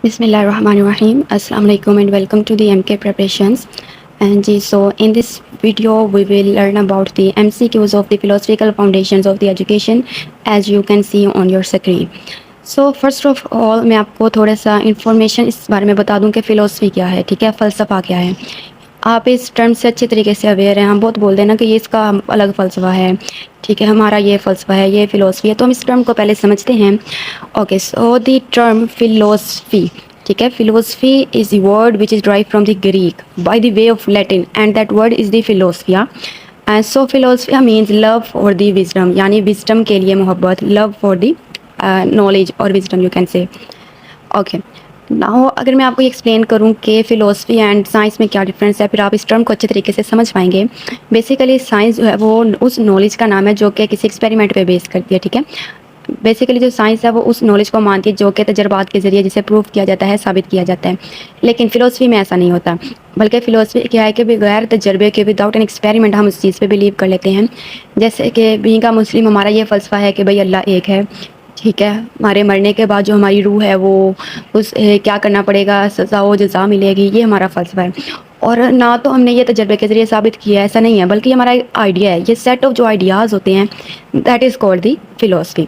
Bismillahirrahmanirrahim. Assalamu alaikum and welcome to the MK preparations. And so in this video we will learn about the MCQs of the philosophical foundations of the education as you can see on your screen. So first of all मैं आपको थोड़ा सा information इस बारे में बता दूं कि philosophy क्या है, ठीक है, फ़लसफ़ा क्या है। आप इस टर्म से अच्छे तरीके से अवेयर हैं। हम बहुत बोलते हैं ना कि ये इसका अलग फ़लसफ़ा है, ठीक है, हमारा ये फ़लसफ़ा है, ये फ़िलोसफी है। तो हम इस टर्म को पहले समझते हैं। Okay, so the term philosophy, ठीक है, philosophy is the word which is drive from the Greek by the way of Latin and that word is the philosophia. So philosophia means love for the wisdom, यानी wisdom के लिए मोहब्बत, love for the knowledge और wisdom you can say. Okay, now अगर मैं आपको explain करूं कि फ़िलोसफी एंड साइंस में क्या डिफरेंस है, फिर आप इस टर्म को अच्छे तरीके से समझ पाएंगे। बेसिकली साइंस जो है वो उस नॉलेज का नाम है जो कि किसी एक्सपेरिमेंट पे बेस करती है, ठीक है। बेसिकली जो साइंस है वो उस नॉलेज को मानती है जो कि तजर्बात के ज़रिए जिसे प्रूव किया जाता है, साबित किया जाता है। लेकिन फ़िलोसफी में ऐसा नहीं होता, बल्कि फ़िलोसफी क्या है कि बगैर तजर्बे के, विदाउट एन एक्सपेरिमेंट, हम उस चीज़ पे बिलीव कर लेते हैं। जैसे कि बीइंग अ मुस्लिम हमारा ये फ़लसफ़ा है कि भाई अल्लाह एक है, ठीक है। हमारे मरने के बाद जो हमारी रूह है वो उस क्या करना पड़ेगा, सज़ा व जज़ा मिलेगी, ये हमारा फ़लसफ़ा है। और ना तो हमने ये तजर्बे के ज़रिए साबित किया है, ऐसा नहीं है, बल्कि हमारा एक आइडिया है। ये सेट ऑफ जो आइडियाज़ होते हैं that is called the philosophy.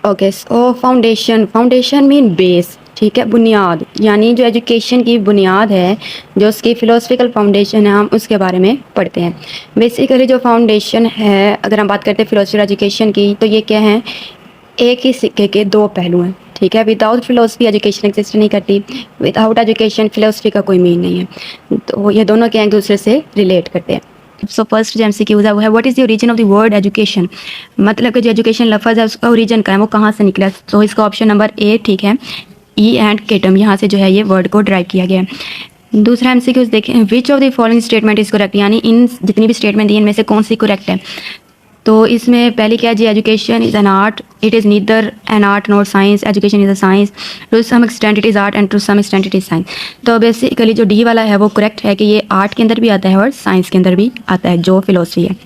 Okay, so foundation mean base, ठीक है, बुनियाद, यानी जो एजुकेशन की बुनियाद है, जो उसकी फ़िलोसफिकल फाउंडेशन है, हम उसके बारे में पढ़ते हैं। बेसिकली जो फाउंडेशन है, अगर हम बात करते हैं फ़िलोसफिकल एजुकेशन की, तो ये क्या है, एक ही सिक्के के दो पहलू हैं, ठीक है। विदाउट फ़िलोसफी एजुकेशन एग्जिस्ट नहीं करती, विदाउट एजुकेशन फ़िलोसफी का कोई मीन नहीं है। तो ये दोनों क्या एक दूसरे से रिलेट करते हैं। सो फर्स्ट जो MCQ है वो है what is the origin of the word education, मतलब कि जो एजुकेशन लफ्ज़ है उसका ओरिजिन का है, वो कहाँ से निकला। तो इसका ऑप्शन नंबर ए, ठीक है, ई एंड केटम, यहाँ से जो है ये वर्ड को ड्राइव किया गया है। दूसरा MCQ देखें, विच of the following statement is correct, यानी इन जितनी भी स्टेटमेंट दी इनमें से कौन सी करेक्ट है। तो इसमें पहली क्या है जी, education is an art, it is neither an art not science, education is a science, to some extent it is art and to some extent it is science. तो बेसिकली जो D वाला है वो करेक्ट है कि ये art के अंदर भी आता है और साइंस के अंदर भी आता है, जो फिलोसफी है।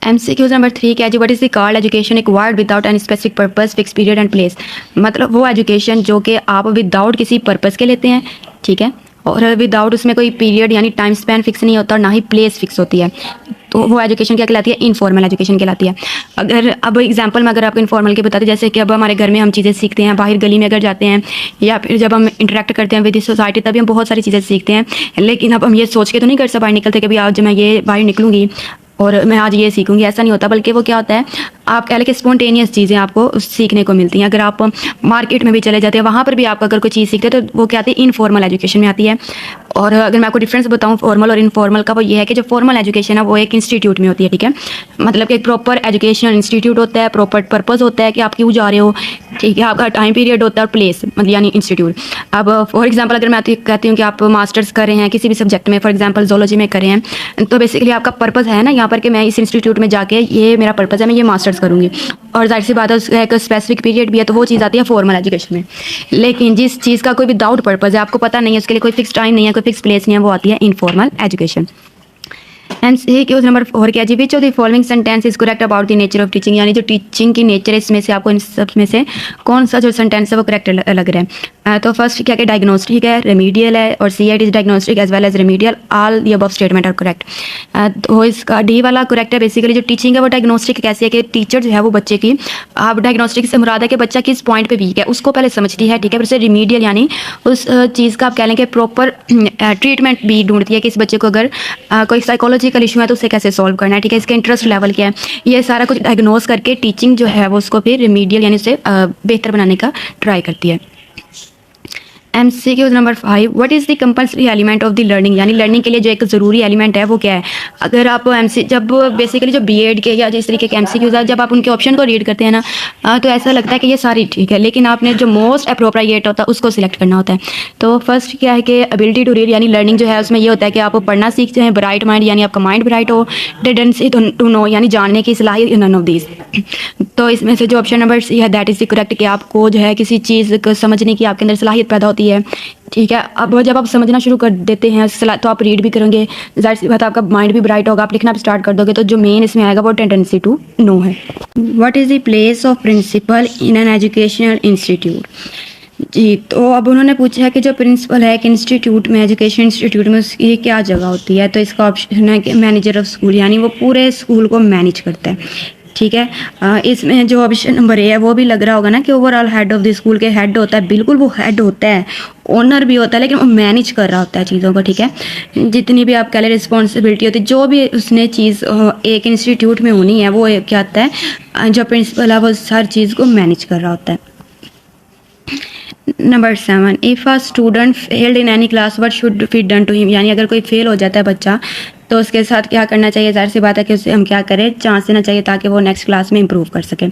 MCQ नंबर 3 क्या है जी, what is the called education acquired without any specific purpose, fix period and place, मतलब वो एजुकेशन जो कि आप विदाउट किसी पर्पस के लेते हैं, ठीक है, और विदाउट उसमें कोई पीरियड यानी टाइम स्पैन फिक्स नहीं होता और ना ही प्लेस फिक्स होती है, तो वो एजुकेशन क्या कहलाती है, इनफॉर्मल एजुकेशन कहलाती है। अगर अब एग्जांपल में अगर आपको इनफॉर्मल के बताते, जैसे कि अब हमारे घर में हम चीज़ें सीखते हैं, बाहर गली में अगर जाते हैं या फिर जब हम इंटरेक्ट करते हैं विद सोसाइटी, तभी हम बहुत सारी चीज़ें सीखते हैं। लेकिन अब हम ये सोच के तो नहीं घर से बाहर निकलते कि भाई आज मैं ये बाहर निकलूँगी और मैं आज ये सीखूंगी, ऐसा नहीं होता, बल्कि वो क्या होता है, आप कह लें कि स्पॉन्टेनियस चीज़ें आपको सीखने को मिलती हैं। अगर आप मार्केट में भी चले जाते हैं, वहाँ पर भी आप अगर कोई चीज़ सीखते हैं तो वो क्या आती है, इनफॉर्मल एजुकेशन में आती है। और अगर मैं आपको डिफरेंस बताऊँ फॉर्मल और इनफॉर्मल का, वो ये है कि जो फॉर्मल एजुकेशन है वो एक इंस्टीट्यूट में होती है, ठीक है, मतलब कि एक प्रॉपर एजुकेशनल इंस्टीट्यूट होता है, प्रॉपर पर्पज़ होता है कि आप क्यों जा रहे हो, ठीक है, आपका टाइम पीरियड होता है और प्लेस, मतलब यानी इंस्टीट्यूट। अब फॉर एग्जांपल अगर मैं कहती हूँ कि आप मास्टर्स कर रहे हैं किसी भी सब्जेक्ट में, फॉर एग्जांपल जोलॉजी में कर रहे हैं, तो बेसिकली आपका पर्पज़ है ना यहाँ पर कि मैं इस इंस्टीट्यूट में जाके, ये मेरा पर्पज़ है, मैं ये मास्टर्स करूँगी, और जाहिर सी बात है उसका एक स्पेसिफिक पीरियड भी है, तो वो चीज़ आती है फॉर्मल एजुकेशन में। लेकिन जिस चीज़ का कोई विदाउट पर्पज़ है, आपको पता नहीं है, उसके लिए कोई फिक्स टाइम नहीं है, कोई फिक्स प्लेस नहीं है, वो आती है इनफॉर्मल एजुकेशन। MCQ नंबर 4 क्या जी, which of the following sentence is correct about the nature of teaching, यानी जो टीचिंग की नेचर है इसमें से आपको इन सब में से कौन सा जो सेंटेंस है वो करेक्ट लग रहा है। तो फर्स्ट क्या, डायग्नोस्टिक है, रेमीडियल है, और C it is diagnostic as well as remedial, all the above statement are correct. तो इसका डी वाला करेक्ट है। बेसिकली जो टीचिंग है वो डायग्नोस्टिक कैसी है कि टीचर जो है वो बच्चे की, आप डायग्नोस्टिक से मुराद है कि बच्चा किस पॉइंट पे वीक है उसको पहले समझती है, ठीक है, फिर से रेमीडियल यानी उस चीज़ का आप कह लें कि प्रॉपर ट्रीटमेंट भी ढूंढती है कि इस बच्चे को अगर कोई साइकोलॉजिकल इशू है तो उसे कैसे सॉल्व करना है, ठीक है, इसका इंटरेस्ट लेवल क्या है, ये सारा कुछ डायग्नोज करके टीचिंग जो है वो उसको फिर रेमीडियल यानी उसे बेहतर बनाने का ट्राई करती है। MCQ number 5 what is the compulsory element of the learning, यानी लर्निंग के लिए जो एक ज़रूरी एलिमेंट है वो क्या है। अगर आप जब बेसिकली जो BEd के या जिस तरीके के MCQs है, जब आप उनके ऑप्शन को रीड करते हैं ना, तो ऐसा लगता है कि ये सारी ठीक है, लेकिन आपने जो मोस्ट अप्रोप्रिएट होता है उसको सिलेक्ट करना होता है। तो फर्स्ट क्या है कि एबिलिटी टू रीड, यानी लर्निंग जो है उसमें ये होता है कि आप पढ़ना सीखते हैं, ब्राइट माइंड यानी आपका माइंड ब्राइट हो, टेंडेंसी टू नो यानी जानने की सलाहियत, नन ऑफ दीज। तो इसमें से जो ऑप्शन नंबर सी है दैट इज़ करेक्ट कि आपको जो है किसी चीज़ को समझने की आपके अंदर सलाहियत पैदा होती है, ठीक है। अब जब आप समझना शुरू कर देते हैं तो आप रीड भी करेंगे, जाहिर सी बात आपका माइंड भी ब्राइट होगा, आप लिखना भी स्टार्ट कर दोगे, तो जो मेन इसमें आएगा वो टेंडेंसी टू नो है। What is the place of principal in an educational institute, जी, तो अब उन्होंने पूछा है कि जो प्रिंसिपल है एक इंस्टीट्यूट में, एजुकेशन इंस्टीट्यूट में, उसकी क्या जगह होती है? तो इसका ऑप्शन है कि मैनेजर ऑफ स्कूल, यानी वो पूरे स्कूल को मैनेज करता है। ठीक है। इसमें जो ऑप्शन नंबर ए है वो भी लग रहा होगा ना कि overall head of the school के हेड होता है। बिल्कुल वो हेड होता है, ओनर भी होता है, लेकिन वो मैनेज कर रहा होता है चीज़ों को। ठीक है, जितनी भी आप कह लें रिस्पॉन्सिबिलिटी होती है, जो भी उसने चीज़ एक इंस्टीट्यूट में होनी है, वो क्या होता है, जो प्रिंसिपल है वो हर चीज़ को मैनेज कर रहा होता है। Number 7, if a student failed in any class what should be done to him, यानी अगर कोई फेल हो जाता है बच्चा तो उसके साथ क्या करना चाहिए? ज़ाहिर सी बात है कि उसे हम क्या करें, चांस देना चाहिए ताकि वो नेक्स्ट क्लास में इंप्रूव कर सके।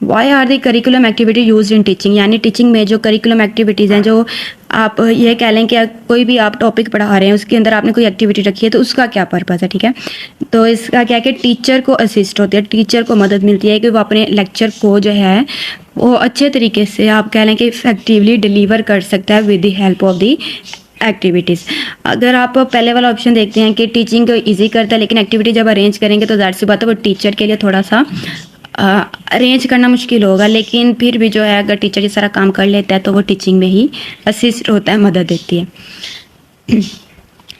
Why are the curriculum activity use in teaching, यानी टीचिंग में जो करिकुलम एक्टिविटीज़ हैं, जो आप ये कह लें कि कोई भी आप टॉपिक पढ़ा रहे हैं उसके अंदर आपने कोई एक्टिविटी रखी है तो उसका क्या पर्पज़ है। ठीक है, तो इसका क्या है कि टीचर को असिस्ट होती है, टीचर को मदद मिलती है कि वो अपने लेक्चर को जो है वो अच्छे तरीके से आप कह लें कि इफेक्टिवली डिलीवर कर सकता है with the help of the activities. अगर आप पहले वाला ऑप्शन देखते हैं कि टीचिंग को ईजी करता है, लेकिन एक्टिविटी जब अरेंज करेंगे तो ज़ाहिर सी बात है वो टीचर के लिए थोड़ा सा अरेंज करना मुश्किल होगा, लेकिन फिर भी जो है अगर टीचर ये सारा काम कर लेता है तो वो टीचिंग में ही असिस्ट होता है, मदद देती है।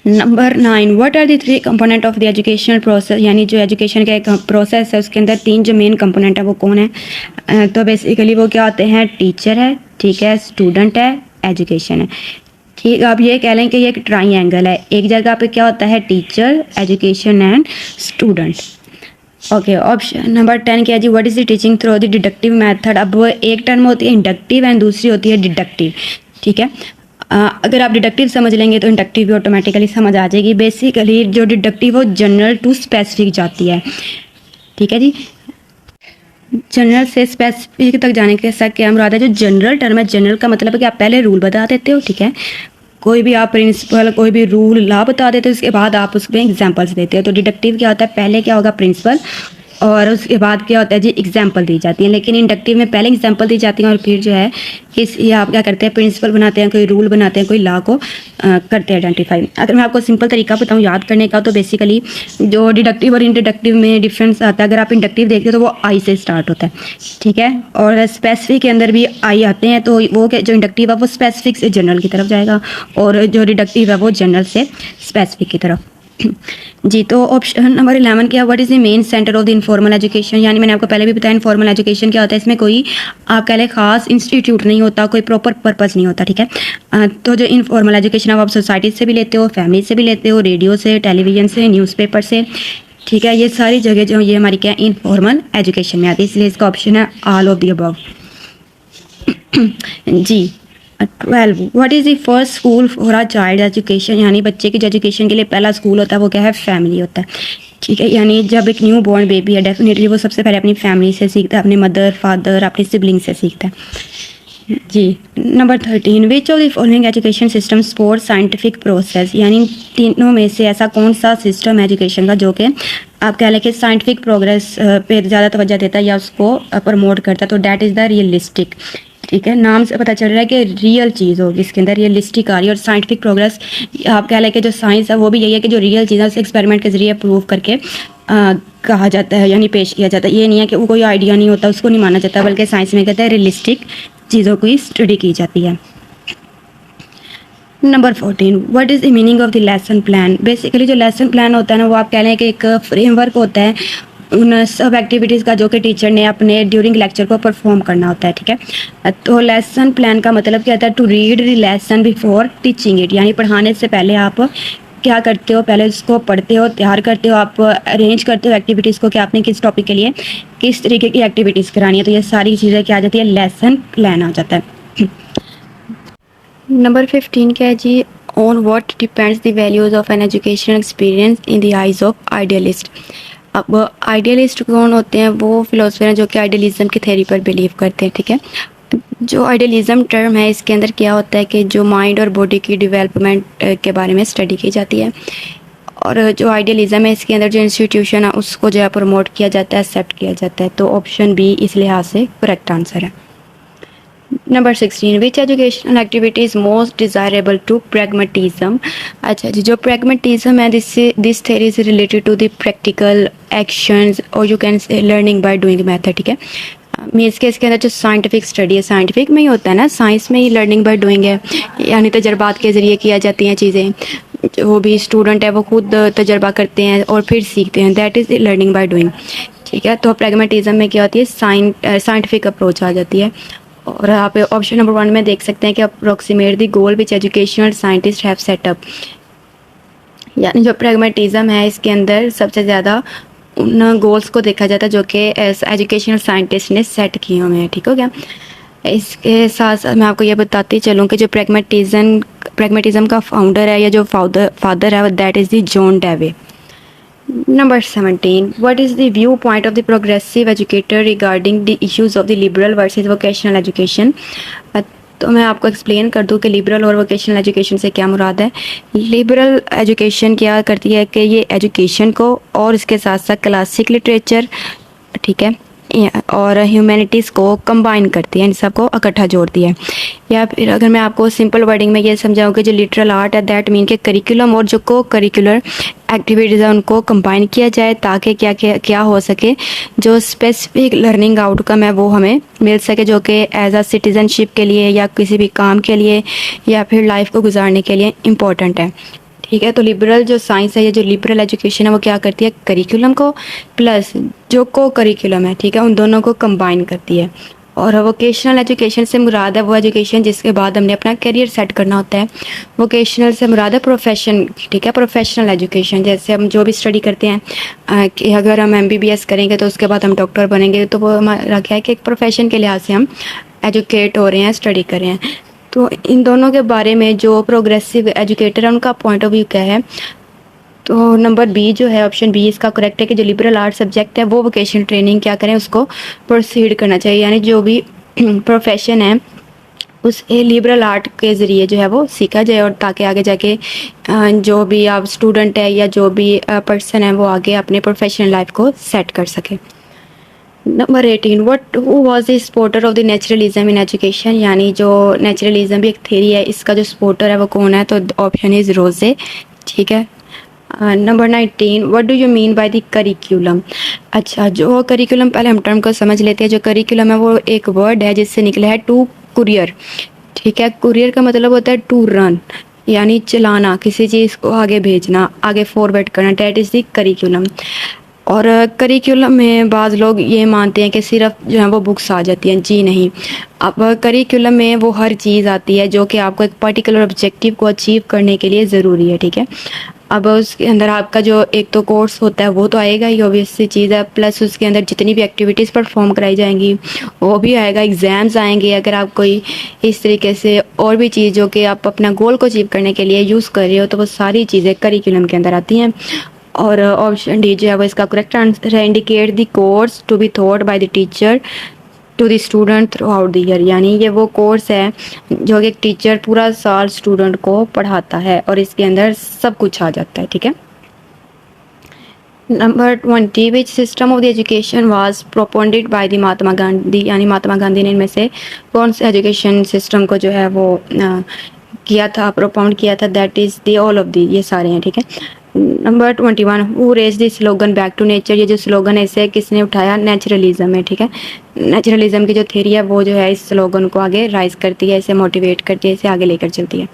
Number 9, what are the 3 component of the educational process, यानी जो एजुकेशन का एक प्रोसेस है उसके अंदर 3 जो मेन कंपोनेंट है वो कौन है? तो बेसिकली वो क्या होते हैं? टीचर है, ठीक है, स्टूडेंट है, एजुकेशन है। ठीक, आप ये कह लें कि ये एक ट्राइंगल है, एक जगह पे क्या होता है? Teacher, education and student. Okay, option number 10 क्या है जी? What is the teaching through the deductive method. अब वो एक टर्म होती है इंडक्टिव एंड दूसरी होती है डिडक्टिव। ठीक है, अगर आप डिडक्टिव समझ लेंगे तो इंडक्टिव भी ऑटोमेटिकली समझ आ जाएगी। बेसिकली जो डिडक्टिव वो जनरल टू स्पेसिफिक जाती है। ठीक है जी, जनरल से स्पेसिफिक तक जाने के साथ क्या मुराद है? जो जनरल टर्म है, जनरल का मतलब है कि आप पहले रूल बता देते हो। ठीक है, कोई भी आप प्रिंसिपल, कोई भी रूल, लॉ बता देते हो, उसके बाद आप उसमें एग्जांपल्स देते हो। तो डिडक्टिव क्या होता है? पहले क्या होगा? प्रिंसिपल, और उसके बाद क्या होता है जी? एग्जाम्पल दी जाती है। लेकिन इंडक्टिव में पहले एग्जाम्पल दी जाती हैं और फिर जो है ये आप क्या करते हैं? प्रिंसिपल बनाते हैं, कोई रूल बनाते हैं, कोई लॉ को करते हैं आइडेंटिफाई। अगर मैं आपको सिंपल तरीका बताऊँ याद करने का, तो बेसिकली जो डिडक्टिव और इंडक्टिव में डिफरेंस आता है, अगर आप इंडक्टिव देखते हो तो वो आई से स्टार्ट होता है। ठीक है, और स्पेसिफिक के अंदर भी आई आते हैं, तो वो जो इंडक्टिव है वो स्पेसिफिक से जनरल की तरफ जाएगा और जो डिडक्टिव है वो जनरल से स्पेसिफिक की तरफ। जी, तो ऑप्शन नंबर 11 क्या? What is the main centre of the informal education, यानी मैंने आपको पहले भी बताया इनफॉर्मल एजुकेशन क्या होता है। इसमें कोई आप कह लें खास इंस्टीट्यूट नहीं होता, कोई प्रॉपर पर्पस नहीं होता। ठीक है, तो जो इनफॉर्मल एजुकेशन आप सोसाइटी से भी लेते हो, फैमिली से भी लेते हो, रेडियो से, टेलीविज़न से, न्यूज़पेपर से। ठीक है, ये सारी जगह जो ये हमारी क्या है? इनफॉर्मल एजुकेशन में आती है, इसलिए इसका ऑप्शन है ऑल ऑफ द अबव। जी, 12, what is the first school for a child education, यानी बच्चे की जो एजुकेशन के लिए पहला स्कूल होता है वो क्या है? फैमिली होता है। ठीक है, यानी जब एक न्यू बॉर्न बेबी है डेफिनेटली वो सबसे पहले अपनी फैमिली से सीखता है, अपने मदर, फादर, अपने सिबलिंग से सीखता है। जी, number 13, which of the following education system support scientific process, यानी तीनों में से ऐसा कौन सा सिस्टम है एजुकेशन का जो कि आप कह लें कि साइंटिफिक प्रोग्रेस पे ज़्यादा तवज्जो देता है या उसको प्रमोट करता है? तो डैट इज़ द रियलिस्टिक। ठीक है, नाम से पता चल रहा है कि रियल चीज़ होगी, इसके अंदर रियलिस्टिक आ रही है। और साइंटिफिक प्रोग्रेस आप कह लें कि जो साइंस है वो भी यही है कि जो रियल चीज़ है उसे एक्सपेरिमेंट के ज़रिए प्रूव करके कहा जाता है, यानी पेश किया जाता है। ये नहीं है कि वो कोई आइडिया नहीं होता, उसको नहीं माना जाता, बल्कि साइंस में कहते हैं रियलिस्टिक चीज़ों की स्टडी की जाती है। Number 14, what is the meaning of the lesson plan. Basically जो लेसन प्लान होता है ना वो आप कह लें कि एक फ्रेमवर्क होता है उन सब एक्टिविटीज़ का जो कि टीचर ने अपने ड्यूरिंग लेक्चर को परफॉर्म करना होता है। ठीक है, तो लेसन प्लान का मतलब क्या होता है? To read the lesson before teaching it, यानी पढ़ाने से पहले आप क्या करते हो? पहले उसको पढ़ते हो, तैयार करते हो, आप अरेंज करते हो एक्टिविटीज़ को कि आपने किस टॉपिक के लिए किस तरीके की एक्टिविटीज़ करानी है। तो ये सारी चीज़ें क्या आ जाती है? लेसन प्लान आ जाता है। नंबर 15 क्या है जी? On what depends the values of an educational experience in the eyes of idealist. अब आइडियलिस्ट कौन होते हैं? वो फिलोसफर हैं जो कि आइडियलिज्म की थ्योरी पर बिलीव करते हैं। ठीक है, जो आइडियलिज्म टर्म है इसके अंदर क्या होता है कि जो माइंड और बॉडी की डेवलपमेंट के बारे में स्टडी की जाती है, और जो आइडियलिज्म है इसके अंदर जो इंस्टीट्यूशन है उसको जो है प्रमोट किया जाता है, एक्सेप्ट किया जाता है। तो ऑप्शन बी इस लिहाज से करेक्ट आंसर है। Number 16, which educational activity is most desirable to pragmatism. अच्छा जी, जो प्रैग्मेटिज्म है this theory is related to the practical actions और you can say learning by doing method. ठीक है, मीन्स के इसके अंदर जो साइंटिफिक स्टडी है, साइंटिफिक में ही होता है ना, साइंस में ही लर्निंग बाय डूइंग है, यानी तजर्बात के ज़रिए किया जाती हैं चीज़ें। जो भी स्टूडेंट है वो खुद तजर्बा करते हैं और फिर सीखते हैं, that is learning by doing. ठीक है, तो प्रैग्मेटिज्म में क्या होती है, साइंटिफिक अप्रोच आ जाती है। और आप ऑप्शन नंबर 1 में देख सकते हैं कि approximate the goal which educational scientist have setup, यानी जो प्रैग्मेटिज्म है इसके अंदर सबसे ज़्यादा उन गोल्स को देखा जाता है जो कि एजुकेशनल साइंटिस्ट ने सेट किए हुए हैं। ठीक हो गया। इसके साथ साथ मैं आपको ये बताती चलूँ कि जो प्रैग्मेटिज्म का फाउंडर है या जो फादर है, that is the John Dewey. Number 17. What is the viewpoint of the progressive educator regarding the issues of the liberal versus vocational education? तो मैं आपको एक्सप्लेन कर दूं कि लिबरल और वोकेशनल एजुकेशन से क्या मुराद है। लिबरल एजुकेशन क्या करती है कि ये एजुकेशन को और इसके साथ साथ क्लासिक लिटरेचर, ठीक है, और ह्यूमैनिटीज़ को कंबाइन करती है, इन सबको इकट्ठा जोड़ती है। या फिर अगर मैं आपको सिंपल वर्डिंग में ये समझाऊँ कि जो लिटरल आर्ट है दैट मीन के करिकुलम और जो को करिकुलर एक्टिविटीज़ है उनको कंबाइन किया जाए ताकि क्या हो सके, जो स्पेसिफिक लर्निंग आउटकम है वो हमें मिल सके, जो कि एज अ सिटीज़नशिप के लिए या किसी भी काम के लिए या फिर लाइफ को गुजारने के लिए इम्पोर्टेंट है। ठीक है, तो लिबरल जो साइंस है, ये जो लिबरल एजुकेशन है वो क्या करती है, करिकुलम को प्लस जो को करिकुलम है, ठीक है, उन दोनों को कंबाइन करती है। और वोकेशनल एजुकेशन से मुराद है वो एजुकेशन जिसके बाद हमने अपना करियर सेट करना होता है। वोकेशनल से मुराद है प्रोफेशन, ठीक है, प्रोफेशनल एजुकेशन, जैसे हम जो भी स्टडी करते हैं कि अगर हम MBBS करेंगे तो उसके बाद हम डॉक्टर बनेंगे, तो वो हमारा क्या है कि एक प्रोफेशन के लिहाज से हम एजुकेट हो रहे हैं, स्टडी कर रहे हैं। तो इन दोनों के बारे में जो प्रोग्रेसिव एजुकेटर है उनका पॉइंट ऑफ व्यू क्या है, तो नंबर बी जो है, ऑप्शन बी इसका करेक्ट है कि जो लिबरल आर्ट सब्जेक्ट है वो वोकेशनल ट्रेनिंग क्या करें, उसको प्रोसीड करना चाहिए, यानी जो भी प्रोफेशन है उस लिबरल आर्ट के ज़रिए जो है वो सीखा जाए, और ताकि आगे जाके जो भी आप स्टूडेंट है या जो भी पर्सन है वो आगे अपने प्रोफेशनल लाइफ को सेट कर सके। Number 18, what who was the supporter of the naturalism in education, यानी जो नेचुरलिज्म भी एक थेरी है, इसका जो सपोर्टर है वो कौन है, तो ऑप्शन इज़ रोजे। ठीक है। Number 19, what do you mean by the curriculum. अच्छा, जो करिकुलम, पहले हम टर्म को समझ लेते हैं। जो करिकुलम है वो एक वर्ड है जिससे निकला है टू कुरियर। ठीक है, कुरियर का मतलब होता है टू रन, यानी चलाना, किसी चीज़ को आगे भेजना, आगे फॉरवर्ड करना, डैट इज़ द करिकुलम। और करिकुलम में बाज़ लोग ये मानते हैं कि सिर्फ जो है वो बुक्स आ जाती हैं, जी नहीं। अब करिकुलम में वो हर चीज़ आती है जो कि आपको एक पर्टिकुलर ऑब्जेक्टिव को अचीव करने के लिए ज़रूरी है। ठीक है, अब उसके अंदर आपका जो एक तो कोर्स होता है वो तो आएगा ही, ऑब्वियस सी चीज़ है, प्लस उसके अंदर जितनी भी एक्टिविटीज़ परफॉर्म कराई जाएंगी वो भी आएगा, एग्ज़ाम्स आएंगे। अगर आप कोई इस तरीके से और भी चीज़ जो कि आप अपना गोल को अचीव करने के लिए यूज़ कर रहे हो, तो वो सारी चीज़ें करिकुलम के अंदर आती हैं। और ऑप्शन डी जो है वो इसका करेक्ट आंसर है, indicate the course to be thought by the teacher to the student throughout the year, यानी ये वो कोर्स है जो कि एक टीचर पूरा साल स्टूडेंट को पढ़ाता है और इसके अंदर सब कुछ आ जाता है। ठीक है। Number 20, which system of the education was propounded by the Mahatma Gandhi, यानी महात्मा गांधी ने इनमें से कौन से एजुकेशन सिस्टम को जो है वो किया था, प्रोपाउंड किया था, that is the all of the, ये सारे हैं। ठीक है। Number 21, who raise the slogan back to nature, ये जो स्लोगन है इसे किसने उठाया, नेचुरलिज्म है। ठीक है, नेचुरलिज्म की जो थ्योरी है वो जो है इस स्लोगन को आगे राइज करती है, इसे मोटिवेट करती है, इसे आगे लेकर चलती है।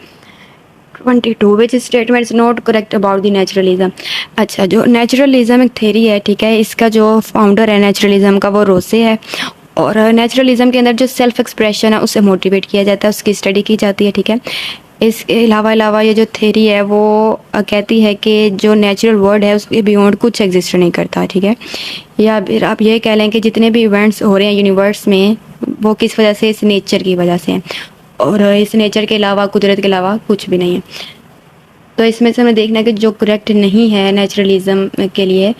22, which statements not correct about the naturalism. अच्छा, जो नेचुरलिज्म एक थ्योरी है, ठीक है, इसका जो फाउंडर है नेचुरलिज्म का वो रोसे है। और नेचुरलिज्म के अंदर जो सेल्फ एक्सप्रेशन है उसे मोटिवेट किया जाता है, उसकी स्टडी की जाती है। ठीक है, इसके अलावा ये जो थ्योरी है वो कहती है कि जो नेचुरल वर्ल्ड है उसके बियॉन्ड कुछ एग्जिस्ट नहीं करता। ठीक है, या फिर आप ये कह लें कि जितने भी इवेंट्स हो रहे हैं यूनिवर्स में वो किस वजह से, इस नेचर की वजह से हैं, और इस नेचर के अलावा, कुदरत के अलावा कुछ भी नहीं है। तो इसमें से हमें देखना है कि जो करेक्ट नहीं है नेचुरलिज्म के लिए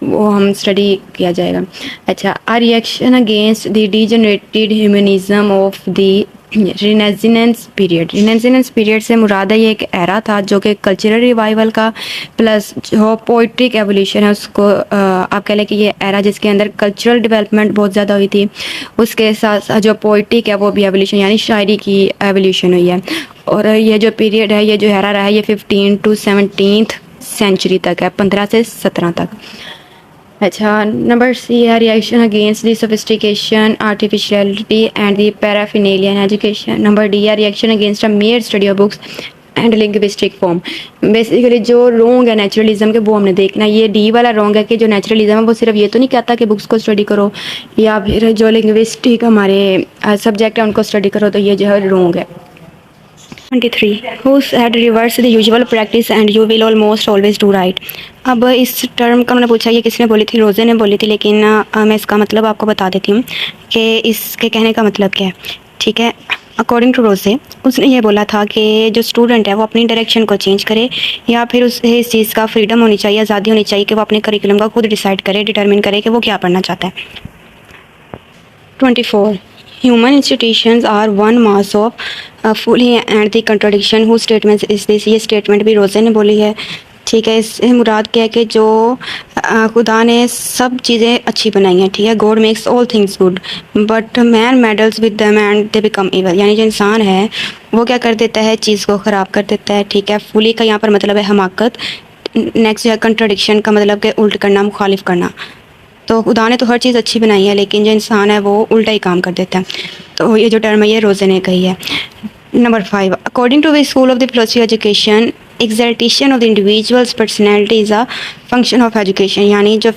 वो हम स्टडी किया जाएगा। अच्छा, a reaction against the degenerated humanism of the renaissance period. Renaissance period से मुराद है ये एक एरा था जो कि कल्चरल रिवाइवल का प्लस जो पोइट्रिक एवोल्यूशन है उसको आप कह लें कि ये एरा जिसके अंदर कल्चरल डेवलपमेंट बहुत ज़्यादा हुई थी, उसके साथ साथ जो पोइट्रिक है वो भी एवोल्यूशन, यानी शायरी की एवोल्यूशन हुई है। और ये जो पीरियड है, ये जो एरा रहा है, ये 15 to 17th सेंचुरी तक है, 15 से 17 तक। अच्छा, नंबर सी है reaction against the sophistication artificiality and the paraphernalia in education. Number D है reaction against a mere study of books and linguistic form. Basically जो रोंग है नेचुरलिज्म के वो हमने देखना है। ये डी वाला रोंग है कि जो नेचुरलिज्म है वो सिर्फ ये तो नहीं कहता कि बुक्स को स्टडी करो, या फिर जो लिंग्विस्टिक हमारे सब्जेक्ट है उनको स्टडी करो, तो ये जो है रोंग है। 23 who had reversed the usual practice and you will almost always do right। अब इस टर्म का मैंने पूछा ये किसने बोली थी, रोज़े ने बोली थी, लेकिन मैं इसका मतलब आपको बता देती हूँ कि इसके कहने का मतलब क्या है। ठीक है, अकॉर्डिंग टू रोज़े उसने ये बोला था कि जो स्टूडेंट है वो अपनी डायरेक्शन को चेंज करे, या फिर उसे इस चीज़ का फ्रीडम होनी चाहिए, आज़ादी होनी चाहिए कि वो अपने करिकुलम का खुद डिसाइड करे, डिटरमिन करे कि वो क्या पढ़ना चाहता है। 24 human institutions are one mass of fully and the contradiction whose statements is this। ये स्टेटमेंट भी रोज़े ने बोली है। ठीक है, इससे मुराद क्या है कि जो खुदा ने सब चीज़ें अच्छी बनाई हैं। ठीक है, God makes all things good but man meddles with them and they become evil. यानी जो इंसान है वो क्या कर देता है, चीज़ को ख़राब कर देता है। ठीक है, फुली का यहाँ पर मतलब है हमाकत। नेक्स्ट जो है कंट्राडिक्शन का मतलब कि उल्ट करना, मुखालिफ करना। तो खुदा ने तो हर चीज़ अच्छी बनाई है, लेकिन जो इंसान है वो उल्टा ही काम कर देता है। तो ये जो टर्म है ये रोज़े ने कही है। Number 5 according to the school of the philosophy education exaltation of the individuals personality is a function of education. यानी जो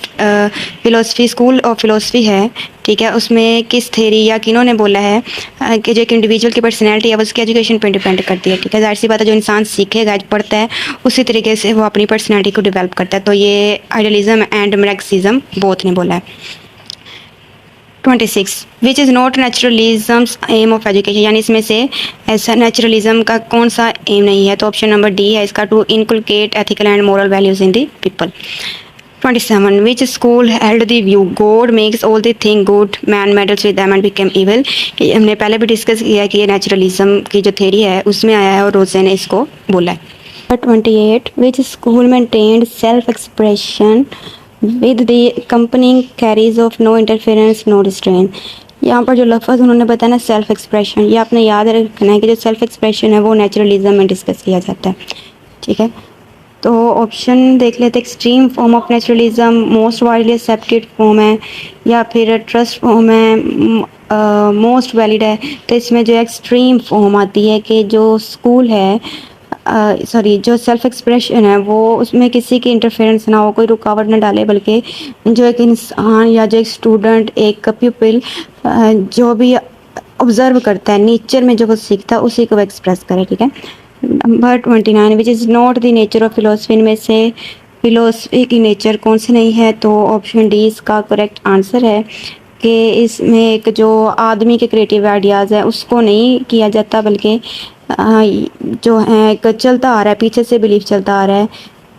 फिलोसफी स्कूल ऑफ फिलोसफी है, ठीक है, उसमें किस थेरी या किन्हों ने बोला है कि जो एक इंडिविजुअल की पर्सनैलिटी है वो उसकी एजुकेशन पर डिपेंड करती है। ठीक है, जाहिर सी बात है जो इंसान सीखेगा, पढ़ता है, उसी तरीके से वो अपनी पर्सनैलिटी को डेवलप करता है। तो ये आइडियलिज्म एंड मार्क्सिज्म बोथ ने बोला है। 26 which is not naturalism's aim of education. यानी इसमें से ऐसा नेचुरलिज्म का कौन सा एम नहीं है, तो ऑप्शन नंबर डी है इसका, to inculcate ethical and moral values in the people. 27 which school held the view God makes all the thing good man meddles with them and become evil. हमने पहले भी discuss किया है कि ये naturalism की जो थेरी है उसमें आया है और रोज़े ने इसको बोला है। 28 which school maintained self expression with the company carries of no interference no restrain. यहाँ पर जो लफ्ज़ उन्होंने बताया ना सेल्फ एक्सप्रेशन, ये आपने याद रखना है कि जो सेल्फ एक्सप्रेशन है वो नेचुरलिज्म में डिस्कस किया जाता है। ठीक है, तो ऑप्शन देख लेते, extreme form of naturalism, most widely accepted form है, या फिर ट्रस्ट फॉर्म है, मोस्ट वैलिड है। तो इसमें जो एक्सट्रीम फॉर्म आती है कि जो स्कूल है जो सेल्फ एक्सप्रेशन है वो उसमें किसी की इंटरफेरेंस ना हो, कोई रुकावट ना डाले, बल्कि जो एक इंसान या जो एक स्टूडेंट, एक पीपल जो भी ऑब्ज़र्व करता है नेचर में, जो वो सीखता है उसी को वो एक्सप्रेस करे। ठीक है, number 29 which is not the nature of philosophy. इनमें से फिलोसफी की नेचर कौन सी नहीं है, तो ऑप्शन डी इसका करेक्ट आंसर है कि इसमें एक जो आदमी के क्रिएटिव आइडियाज़ है उसको नहीं किया जाता, बल्कि जो है एक चलता आ रहा है, पीछे से बिलीफ चलता आ रहा है।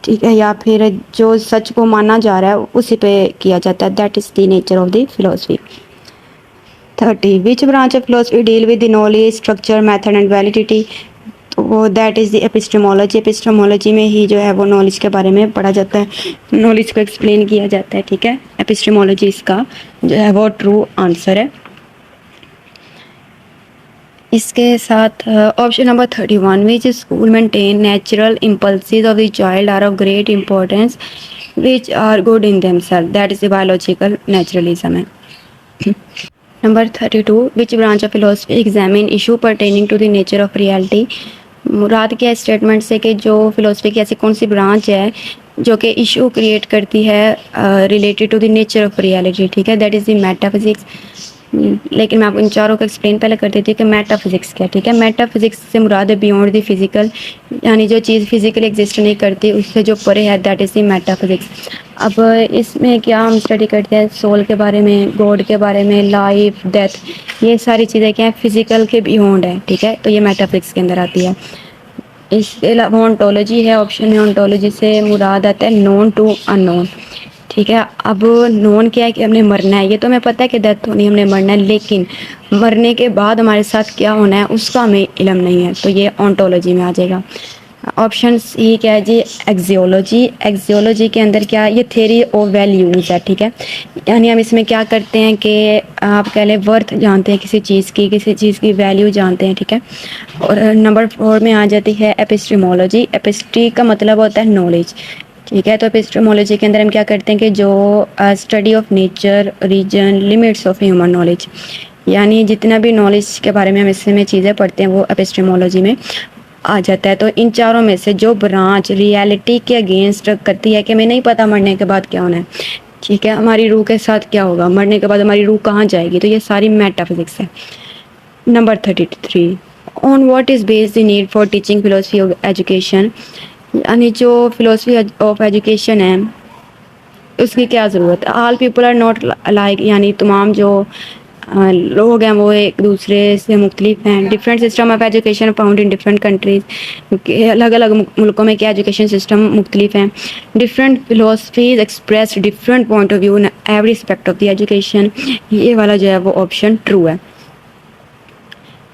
ठीक है, या फिर जो सच को माना जा रहा है उसी पे किया जाता है। That is the nature of the philosophy. 30 which branch of philosophy deal with the knowledge structure method and validity. तो that is the epistemology. Epistemology में ही जो है वो नॉलेज के बारे में पढ़ा जाता है, नॉलेज को एक्सप्लेन किया जाता है। ठीक है, एपिस्टेमोलॉजी इसका जो है वो ट्रू आंसर है। इसके साथ option number 31 which school maintain natural impulses of the child are of great importance which are good in themselves. That is the biological naturalism है। Number 32 which branch of philosophy examine issue pertaining to the nature of reality. मुराद क्या statement से कि जो philosophy की ऐसी कौन सी branch है जो कि इशू क्रिएट करती है related to the nature of reality. ठीक है, दैट इज़ द मेटाफिजिक्स। लेकिन मैं आपको इन चारों को एक्सप्लेन पहले कर देती हूँ कि मेटाफिजिक्स क्या। ठीक है, मेटाफिजिक्स से मुराद है बियॉन्ड द फिजिकल, यानी जो चीज़ फिजिकली एग्जिस्ट नहीं करती उससे जो परे है, दैट इज़ द मेटाफिजिक्स। अब इसमें क्या हम स्टडी करते हैं, सोल के बारे में, गॉड के बारे में, लाइफ, डेथ, ये सारी चीज़ें क्या है फिजिकल के बियॉन्ड है। ठीक है, तो ये मेटाफिजिक्स के अंदर आती है। इसके अलावा ऑन्टोलॉजी है, ऑप्शन में ऑन्टोलॉजी से मुराद आता है नोन टू अननोन। ठीक है, अब नोन क्या है कि हमने मरना है, ये तो हमें पता है कि डेथ होनी, हमने मरना है, लेकिन मरने के बाद हमारे साथ क्या होना है उसका हमें इल्म नहीं है, तो ये ऑन्टोलॉजी में आ जाएगा। ऑप्शन सी क्या है जी, एक्जियोलॉजी। एक्जियोलॉजी के अंदर क्या है, ये थ्योरी ऑफ वैल्यूज़ है। ठीक है, यानी हम इसमें क्या करते हैं कि आप कह लें वर्थ जानते हैं किसी चीज़ की वैल्यू जानते हैं। ठीक है, और नंबर 4 में आ जाती है एपिस्टेमोलॉजी। एपिस्टी का मतलब होता है नॉलेज। ठीक है। तो एपिस्टेमोलॉजी के अंदर हम क्या करते हैं कि जो study of nature, reason, limits of human knowledge, यानी जितना भी नॉलेज के बारे में हम इसमें चीज़ें पढ़ते हैं वो एपिस्टेमोलॉजी में आ जाता है। तो इन चारों में से जो ब्रांच रियलिटी के अगेंस्ट करती है कि हमें नहीं पता मरने के बाद क्या होना है, ठीक है, हमारी रूह के साथ क्या होगा, मरने के बाद हमारी रूह कहाँ जाएगी, तो ये सारी मेटाफिजिक्स है। Number 33, on what is based the need for teaching philosophy of education, यानी जो फिलोसफी ऑफ एजुकेशन है उसकी क्या ज़रूरत है। All people are not like, यानी तमाम जो लोग हैं वो एक दूसरे से मुख्तलिफ हैं। Different system of education found in different countries, अलग अलग मुल्कों में क्या एजुकेशन सिस्टम मुख्तलिफ हैं। Different philosophies express different point of view in every aspect of the education, ये वाला जो है वो ऑप्शन ट्रू है।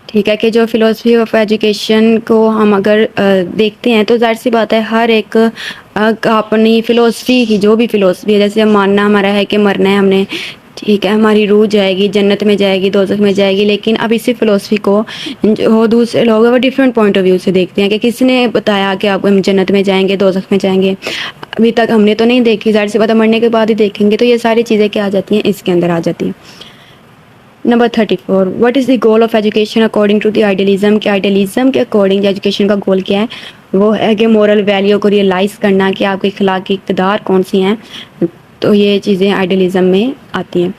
ठीक है कि जो फिलोसफी ऑफ एजुकेशन को हम अगर देखते हैं तो जाहिर सी बात है हर एक अपनी फ़िलोसफी की, जो भी फ़िलोसफी है, जैसे मानना हमारा है कि मरना है हमने, ठीक है, हमारी रूह जाएगी, जन्नत में जाएगी, दोज़ख में जाएगी, लेकिन अब इसी फ़िलोसफी को जो दूसरे लोग हैं वो डिफरेंट पॉइंट ऑफ व्यू से देखते हैं कि किसने बताया कि आप हम जन्नत में जाएंगे, दोज़ख में जाएंगे, अभी तक हमने तो नहीं देखी, जाहिर सी बात है मरने के बाद ही देखेंगे। तो ये सारी चीज़ें क्या आ जाती हैं, इसके अंदर आ जाती हैं। Number 34, what is the goal of education according to the idealism, कि आइडियलिज्म के अकॉर्डिंग एजुकेशन का गोल क्या है, वो है कि मोरल वैल्यू को रियलाइज़ करना, कि आपकी अखलाकी इक़्तिदार कौन सी हैं, तो ये चीज़ें आइडियलिज्म में आती हैं।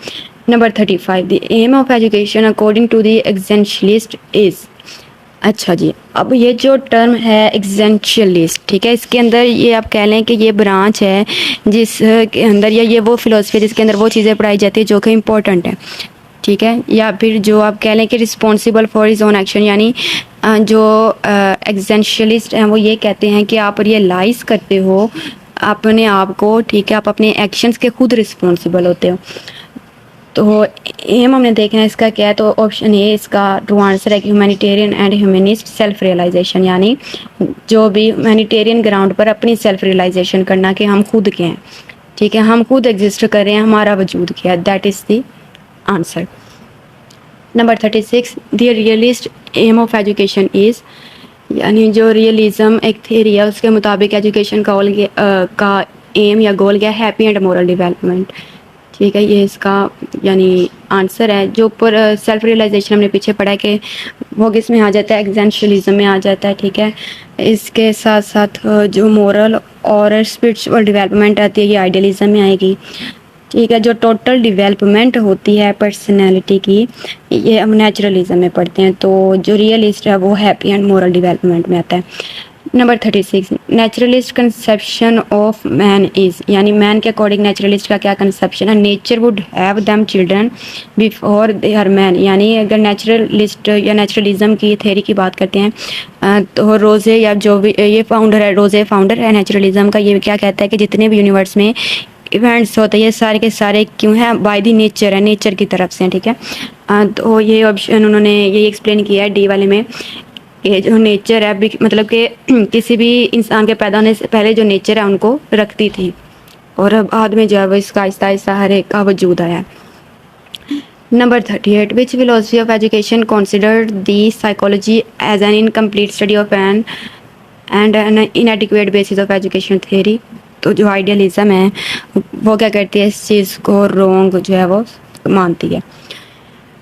Number 35, the aim of education according to the existentialist is, अच्छा जी, अब ये जो टर्म है एग्जेंशियलिस्ट, ठीक है, इसके अंदर ये आप कह लें कि ये ब्रांच है जिसके अंदर या ये वो फिलोसफी है जिसके अंदर वो चीज़ें पढ़ाई जाती है जो कि इम्पोर्टेंट है, ठीक है, या फिर जो आप कह लें कि responsible for his own action, यानी जो एग्जेंशियलिस्ट हैं वो ये कहते हैं कि आप रियलाइज़ करते हो अपने आप को, ठीक है, आप अपने एक्शंस के खुद रिस्पॉन्सिबल होते हो। तो एम हमने देखना है इसका क्या है, तो ऑप्शन ए इसका ट्रू आंसर है कि humanitarian and humanist self realisation, यानी जो भी ह्यूमैनिटेरियन ग्राउंड पर अपनी सेल्फ रियलाइजेशन करना कि हम खुद के हैं, ठीक है, हम खुद एग्जिस्ट कर रहे हैं, हमारा वजूद क्या है, that is the answer. Number 36, the realist aim of education is, यानी जो रियलिज़म एक थ्योरी है उसके मुताबिक एजुकेशन का एम या गोल क्या है, हैप्पी एंड मोरल डेवलपमेंट, ठीक है, ये इसका यानी आंसर है। जो ऊपर सेल्फ रियलाइजेशन हमने पीछे पढ़ा है कि वो किस में आ जाता है, एग्जेंशियलिज्म में आ जाता है, ठीक है, इसके साथ साथ जो मोरल और स्पिरिचुअल डेवलपमेंट आती है ये आइडियलिज्म में आएगी, ठीक है। जो टोटल डेवलपमेंट होती है पर्सनैलिटी की ये हम नेचुरलिज्म में पढ़ते हैं, तो जो रियलिस्ट है वो हैप्पी एंड मोरल डेवलपमेंट में आता है। Number 36, naturalist conception of man is, यानी मैन के अकॉर्डिंग नेचुरलिस्ट का क्या कंसेप्शन है, nature would have them children before they are man, यानी अगर नेचुरलिस्ट या नेचुरलिज्म की थ्योरी की बात करते हैं तो रोज़े या जो भी ये फाउंडर है, रोज़े फाउंडर है नेचुरलिज्म का, ये क्या कहता है कि जितने भी यूनिवर्स में इवेंट्स होते हैं ये सारे के सारे क्यों हैं, बाय दी नेचर है, नेचर की तरफ से, ठीक है। तो ये ऑप्शन उन्होंने यही एक्सप्लेन किया है डी वाले में, ये जो नेचर है मतलब कि किसी भी इंसान के पैदा होने से पहले जो नेचर है उनको रखती थी और अब बाद में जो है वो इसका आहिस्ता आहिस्ता हर एक का वजूद आया। Number 38, which philosophy of education considered the psychology as an incomplete study of an and an inadequate basis of education theory, तो जो आइडियलिज्म है वो क्या करती है, इस चीज़ को रॉन्ग जो है वो मानती है।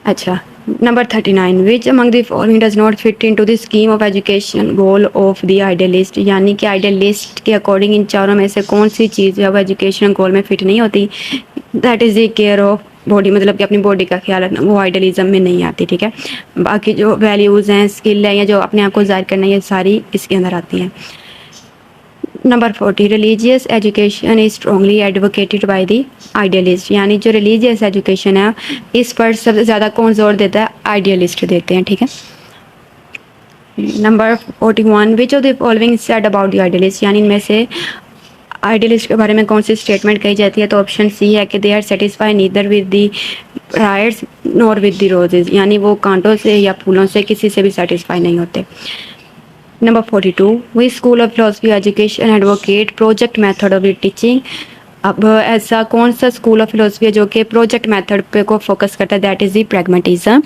अच्छा, number 39, which among the following does not fit into the scheme of education goal of the idealist, यानी कि आइडियलिस्ट के अकॉर्डिंग इन चारों में से कौन सी चीज़ जो है वो एजुकेशन गोल में फिट नहीं होती, that is the care of body, मतलब कि अपनी बॉडी का ख्याल रखना, वो आइडियलिज्म में नहीं आती, ठीक है। बाकी जो वैल्यूज़ हैं, स्किल है या जो अपने आप को जाहिर करना, ये सारी इसके अंदर आती हैं। Number 40, religious education is strongly advocated by the idealist, यानी जो रिलीजियस एजुकेशन है इस पर सबसे ज़्यादा कौन जोर देता है, आइडियलिस्ट देते हैं, ठीक है। Number 41, which of the following said about the idealist, यानी इनमें से आइडियलिस्ट के बारे में कौन सी स्टेटमेंट कही जाती है, तो ऑप्शन सी है कि they are satisfy neither with the priors nor with the roses, यानी वो कांटों से या फूलों से किसी से भी सेटिस्फाई नहीं होते। Number 42, V school of philosophy education advocate project method of teaching, अब ऐसा कौन सा स्कूल ऑफ फिलोसफी है जो कि प्रोजेक्ट मेथड पे को फोकस करता है, that is the pragmatism,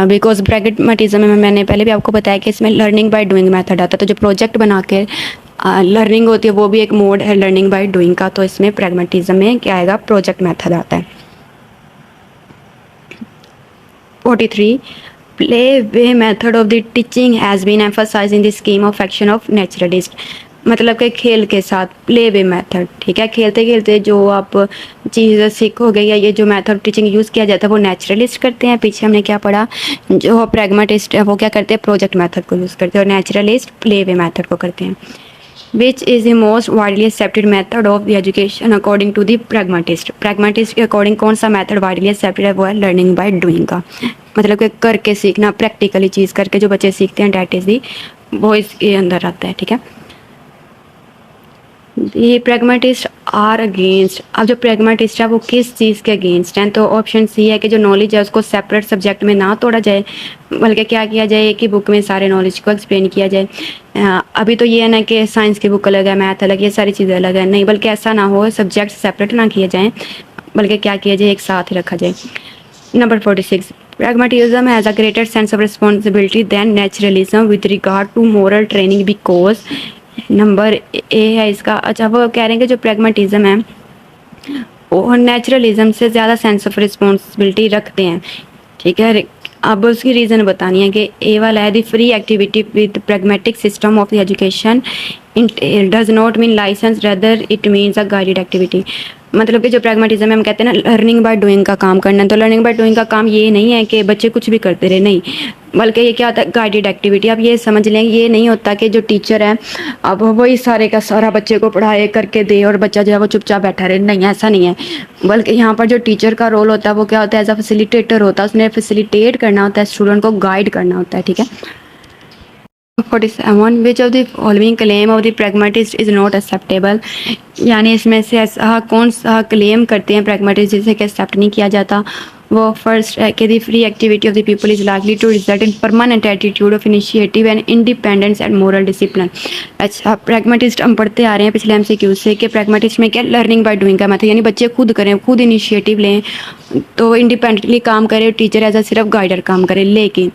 because pragmatism में मैंने पहले भी आपको बताया कि इसमें लर्निंग बाय डूइंग मेथड आता है, तो जो प्रोजेक्ट बना के लर्निंग होती है वो भी एक मोड है लर्निंग बाय डूइंग का, तो इसमें प्रैग्मेटिज्म में क्या आएगा, प्रोजेक्ट मेथड आता है। 43 play way method of the teaching has been emphasised in the scheme of action of naturalist, मतलब कि खेल के साथ प्ले वे मेथड, ठीक है, खेलते खेलते जो आप चीज़ सीखोगे या ये जो मेथड टीचिंग यूज़ किया जाता है वो नेचुरलिस्ट करते हैं। पीछे हमने क्या पढ़ा, जो प्रैग्मेटिस्ट है वो क्या करते हैं, प्रोजेक्ट मेथड को यूज़ करते हैं, और नेचुरलिस्ट प्ले वे मेथड को करते हैं। Which is the most widely accepted method of the education according to the pragmatist? pragmatist के अकॉर्डिंग कौन सा मेथड वाइडली एक्सेप्टेड है, वो है लर्निंग बाय डूइंग का, मतलब कि करके सीखना, प्रैक्टिकली चीज़ करके जो बच्चे सीखते हैं, डैट इज दी वो इसके अंदर आता है, ठीक है। ये प्रैग्मेटिस्ट आर अगेंस्ट, अब जो प्रैग्मेटिस्ट है वो किस चीज़ के अगेंस्ट हैं, तो ऑप्शन सी है कि जो नॉलेज है उसको सेपरेट सब्जेक्ट में ना तोड़ा जाए, बल्कि क्या किया जाए कि बुक में सारे नॉलेज को एक्सप्लेन किया जाए। अभी तो ये है ना कि साइंस की बुक अलग है, मैथ अलग, ये सारी चीज़ें अलग है, नहीं, बल्कि ऐसा ना हो, सब्जेक्ट सेपरेट ना किए जाएँ, बल्कि क्या किया जाए, एक साथ ही रखा जाए। Number 46 pragmatism has a greater sense of responsibility than naturalism with regard to moral training because number A है इसका। अच्छा, वो कह रहे हैं कि जो प्रैग्मेटिज्म है वो नेचुरलिज्म से ज़्यादा सेंस ऑफ रिस्पॉन्सिबिलिटी रखते हैं, ठीक है। अब उसकी रीज़न बतानी है कि ए वाला है the free activity with pragmatic system of the education does not mean licence rather it means a guided activity, मतलब कि जो प्रैग्मेटिज्म है हम कहते हैं ना लर्निंग बाय डूइंग का काम करना, तो लर्निंग बाय डूइंग का काम ये नहीं है कि बच्चे कुछ भी करते रहे, नहीं, बल्कि ये क्या होता है, गाइडेड एक्टिविटी। अब ये समझ लें, ये नहीं होता कि जो टीचर है अब वही सारे का सारा बच्चे को पढ़ाए करके दे और बच्चा जो है वो चुपचाप बैठा रहे, नहीं, ऐसा नहीं है, बल्कि यहाँ पर जो टीचर का रोल होता है वो क्या होता है, एज अ फैसिलिटेटर होता है, उसने फैसिलिटेट करना होता है, स्टूडेंट को गाइड करना होता है, ठीक है। 47 विच of the following claim of the pragmatist is not acceptable, यानी इसमें से ऐसा कौन सा क्लेम करते हैं प्रैग्मेटिस्ट जिसे कि एक्सेप्ट नहीं किया जाता। वो फर्स्ट है कि the free activity of the people is likely to result in permanent attitude of initiative and independence and moral discipline. अच्छा, प्रैग्मेटिस्ट हम पढ़ते आ रहे हैं पिछले MCQ से कि प्रैग्मेटिस्ट में क्या लर्निंग बाय डूइंग का मेथड, यानी बच्चे खुद करें, खुद इनिशिएटिव लें, तो इंडिपेंडेंटली काम करें, टीचर एज अ सिर्फ गाइडर काम करे। लेकिन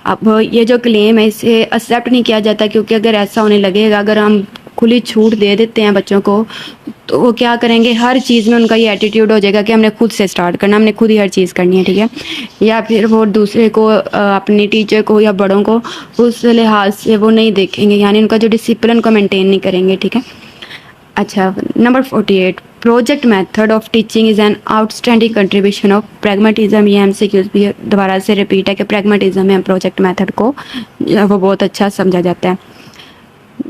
अब ये जो क्लेम है इसे एक्सेप्ट नहीं किया जाता, क्योंकि अगर ऐसा होने लगेगा, अगर हम खुली छूट दे देते हैं बच्चों को, तो वो क्या करेंगे, हर चीज़ में उनका ये एटीट्यूड हो जाएगा कि हमने खुद से स्टार्ट करना, हमने खुद ही हर चीज़ करनी है, ठीक है। या फिर वो दूसरे को, अपनी टीचर को या बड़ों को उस लिहाज से वो नहीं देखेंगे, यानी उनका जो डिसिप्लिन को मेंटेन नहीं करेंगे, ठीक है। अच्छा, number 48 project method of teaching is an outstanding contribution of pragmatism. ये MCQ भी दोबारा से रिपीट है कि प्रैग्मेटिज्म में प्रोजेक्ट मेथड को वो बहुत अच्छा समझा जाता है।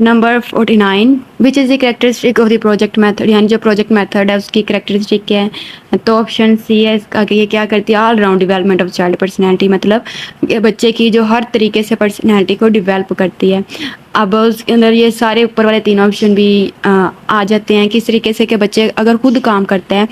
Number 49 which is the characteristic of the project method, यानी जो प्रोजेक्ट मेथड है उसकी करेक्टरिस्टिक क्या है, तो ऑप्शन सी है इसका कि ये क्या करती है, all round development of child personality, मतलब ये बच्चे की जो हर तरीके से पर्सनैलिटी को डेवलप करती है। अब उसके अंदर ये सारे ऊपर वाले 3 ऑप्शन भी आ जाते हैं, किस तरीके से कि बच्चे अगर खुद काम करते हैं,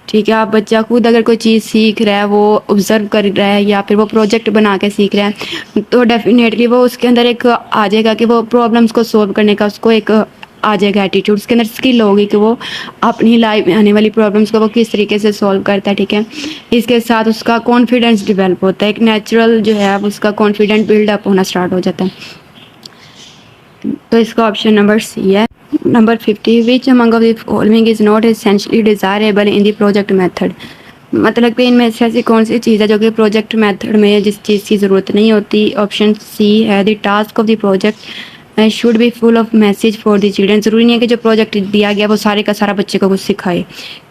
ठीक है, आप बच्चा खुद अगर कोई चीज़ सीख रहा है, वो ऑब्जर्व कर रहा है या फिर वो प्रोजेक्ट बना के सीख रहा है, तो डेफिनेटली वो उसके अंदर एक आ जाएगा कि वो प्रॉब्लम्स को सॉल्व करने का उसको एक आ जाएगा एटीट्यूड, उसके अंदर स्किल होगी कि वो अपनी लाइफ में आने वाली प्रॉब्लम्स को वो किस तरीके से सॉल्व करता है, ठीक है। इसके साथ उसका कॉन्फिडेंस डेवलप होता है, एक नेचुरल जो है उसका कॉन्फिडेंस बिल्डअप होना स्टार्ट हो जाता है, तो इसका ऑप्शन नंबर सी है। Number 50 which among of the following is not essentially desirable in the project method, मतलब कि इनमें से ऐसी कौन सी चीज़ है जो कि प्रोजेक्ट मेथड में जिस चीज़ की ज़रूरत नहीं होती। ऑप्शन सी है the task of the project should be full of message for the children, ज़रूरी नहीं है कि जो प्रोजेक्ट दिया गया वो सारे का सारा बच्चे को कुछ सिखाए,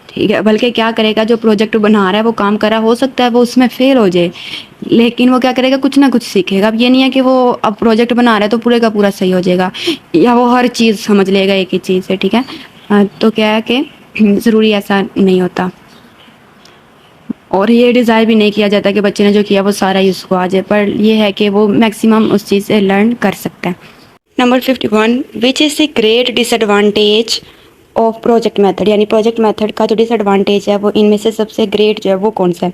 ठीक है, बल्कि क्या करेगा, जो प्रोजेक्ट बना रहा है वो काम कर रहा है, हो सकता है वो उसमें फेल हो जाए, लेकिन वो क्या करेगा, कुछ ना कुछ सीखेगा। अब ये नहीं है कि वो अब प्रोजेक्ट बना रहा है तो पूरे का पूरा सही हो जाएगा या वो हर चीज़ समझ लेगा एक ही चीज़ से, ठीक है। तो क्या है कि ज़रूरी ऐसा नहीं होता, और ये डिज़ायर भी नहीं किया जाता कि बच्चे ने जो किया वो सारा ही उसको आ जाए, पर यह है कि वो मैक्सिमम उस चीज़ से लर्न कर सकता है। Number 51 which is the great disadvantage of project method, यानी प्रोजेक्ट मेथड का जो डिसएडवांटेज है वो इनमें से सबसे ग्रेट जो है वो कौन सा है।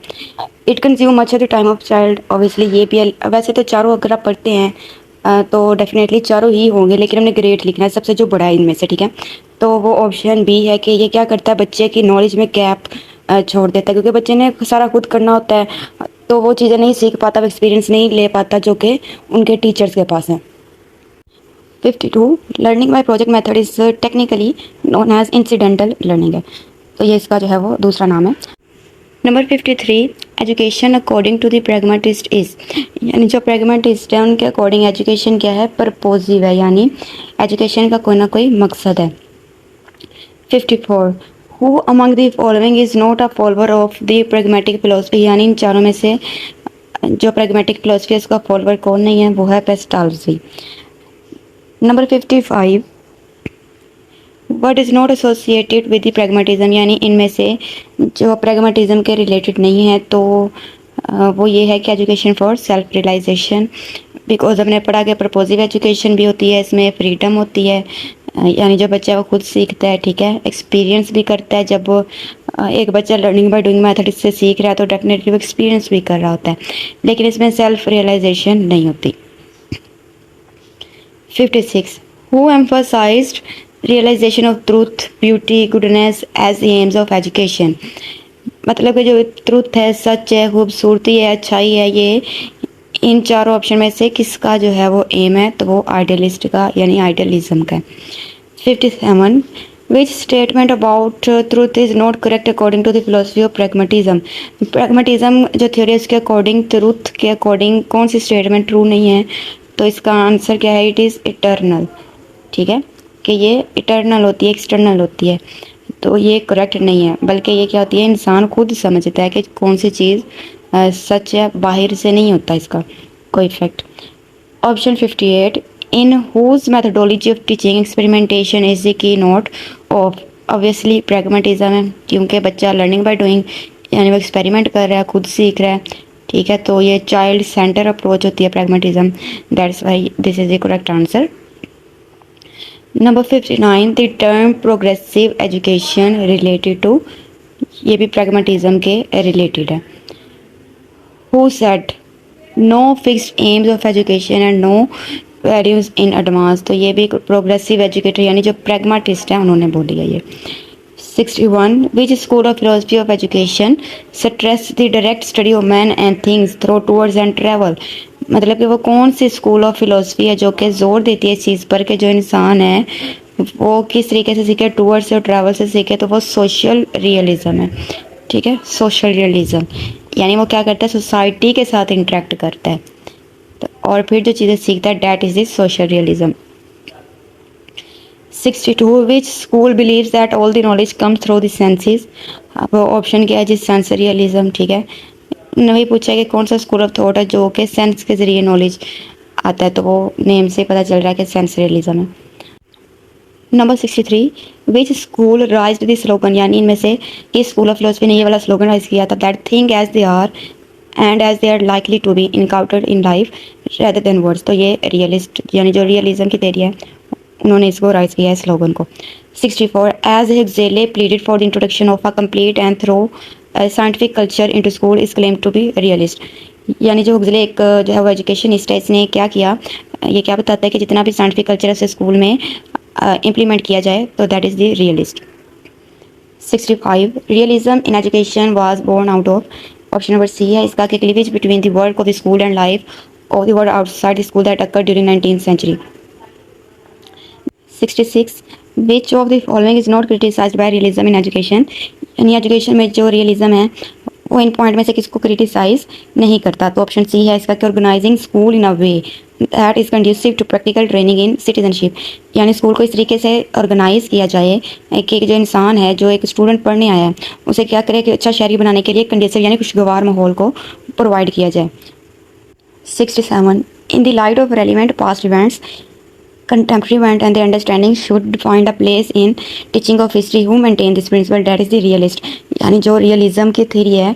It consume much of the time of child, obviously ये भी है, वैसे तो चारों अगर आप पढ़ते हैं तो डेफिनेटली चारों ही होंगे, लेकिन हमने ग्रेट लिखना है सबसे जो बड़ा है इनमें से, ठीक है। तो वो ऑप्शन बी है कि ये क्या करता है, बच्चे की नॉलेज में गैप छोड़ देता है, क्योंकि बच्चे ने सारा खुद करना होता है, तो वो चीज़ें नहीं सीख पाता, वो एक्सपीरियंस नहीं ले पाता जो कि उनके टीचर्स के पास है। 52 learning by project method is technically known as incidental learning है, तो ये इसका जो है वो दूसरा नाम है। Number 53 education according to the pragmatist is, यानी जो प्रैग्मेटिस्ट है उनके अकॉर्डिंग एजुकेशन क्या है, परपोजिव है, यानी एजुकेशन का कोई ना कोई मकसद है। 54 who among the following is not a follower of the pragmatic philosophy, यानी इन चारों में से जो प्रैग्मेटिक फिलोसफी है उसका फॉलोअर कौन नहीं है, वो है Pestalozzi. Number 55 but is not associated with the pragmatism, यानी इनमें से जो प्रैग्मेटिज्म के रिलेटेड नहीं है तो वो ये है कि education for self realisation, because हमने पढ़ा कि प्रपोजिव एजुकेशन भी होती है, इसमें फ्रीडम होती है, यानी जो बच्चा वो खुद सीखता है, ठीक है, एक्सपीरियंस भी करता है। जब एक बच्चा लर्निंग बाय डूइंग मेथड से सीख रहा है तो डेफिनेटली वो एक्सपीरियंस भी कर रहा होता है, लेकिन इसमें सेल्फ रियलाइजेशन नहीं होती। 56 who emphasised realisation of truth, beauty, goodness as aims of education, मतलब कि जो ट्रूथ है, सच है, खूबसूरती है, अच्छाई है, ये इन चारों ऑप्शन में से किसका जो है वो एम है, तो वो आइडियलिस्ट का यानी आइडियलिज्म का है। 57 which statement about truth is not correct according to the philosophy of pragmatism, pragmatism जो थ्योरी है उसके अकॉर्डिंग, ट्रूथ के अकॉर्डिंग कौन सी स्टेटमेंट ट्रू नहीं है, तो इसका आंसर क्या है, इट इज़ इटर्नल, ठीक है, कि ये इटर्नल होती है, एक्सटर्नल होती है, तो ये करेक्ट नहीं है, बल्कि ये क्या होती है, इंसान खुद समझता है कि कौन सी चीज़ सच है, बाहर से नहीं होता इसका कोई effect. Option 58 in whose methodology of teaching experimentation is the key note of, obviously pragmatism है, क्योंकि बच्चा लर्निंग बाय डूइंग यानी वो एक्सपेरिमेंट कर रहा है, खुद सीख रहा है, ठीक है, तो ये चाइल्ड सेंटर अप्रोच होती है pragmatism, that's why this is the correct answer. Number 59 the term progressive education related to, ये भी प्रैग्मेटिज्म के रिलेटेड है। Who said no fixed aims of education and no values in advance, तो ये भी progressive educator यानी जो pragmatist है उन्होंने बोली है ये। 61 which school of philosophy of education stress the direct study of man and things through tours and travel, मतलब कि वो कौन सी स्कूल ऑफ फिलोसफी है जो कि जोर देती है इस चीज़ पर कि जो इंसान है वो किस तरीके से सीखे, टूर्स और ट्रैवल से सीखे, तो वो सोशल रियलिज्म है, ठीक है, सोशल रियलिज्म, यानी वो क्या करता है, सोसाइटी के साथ इंटरेक्ट करता है, तो और फिर जो चीज़ें सीखता है, that is the social realism. 62 which school believes that all the knowledge comes through the senses, अब ऑप्शन क्या है जी, सेंसरियलिज्म, ठीक है, उन्होंने पूछा है कि कौन सा स्कूल ऑफ थॉट है जो कि सेंस के ज़रिए नॉलेज आता है, तो वो नेम से पता चल रहा है कि सेंसरियलिज्म है। Number 63 which school राइज्ड the slogan, यानी इनमें से किस स्कूल ऑफ फिलोसफी ने ये वाला स्लोगन राइज किया था, that think as they are and as they are likely to be encountered in life rather than words, तो ये रियलिस्ट यानी जो रियलिज्म की थ्योरी है उन्होंने इसको राइज किया है स्लोगन को। 64 as Huxley pleaded for the introduction of a complete and thorough scientific culture into school is claim to be realist, यानी जो हुक्सले एक जो है वो एजुकेशनिस्ट है, इसने क्या किया, ये क्या बताता है कि जितना भी साइंटिफिक कल्चर है उसे स्कूल में इम्प्लीमेंट किया जाए, तो that is the realist. 65 realism in education was born out of, option number C है इसका, कि cleavage between the work of the school and life of the world outside the school that occurred during 19th century। 66 which of the following is not criticised by realism in education, यानी education में जो realism है वो इन point में से किसको criticise नहीं करता, तो ऑप्शन सी है इसका, कि organising school in a way that is conducive to practical training in citizenship, यानी स्कूल को इस तरीके से ऑर्गेनाइज किया जाए कि जो इंसान है, जो एक स्टूडेंट पढ़ने आया है, उसे क्या करे कि अच्छा शहरी बनाने के लिए कंड्यूसिव यानी खुशगवार माहौल को प्रोवाइड किया जाए। 67 in the light of relevant past events contemporary event and the understanding should find a place in teaching of history who maintain this principle that is the realist, यानी जो रियलिज्म की theory है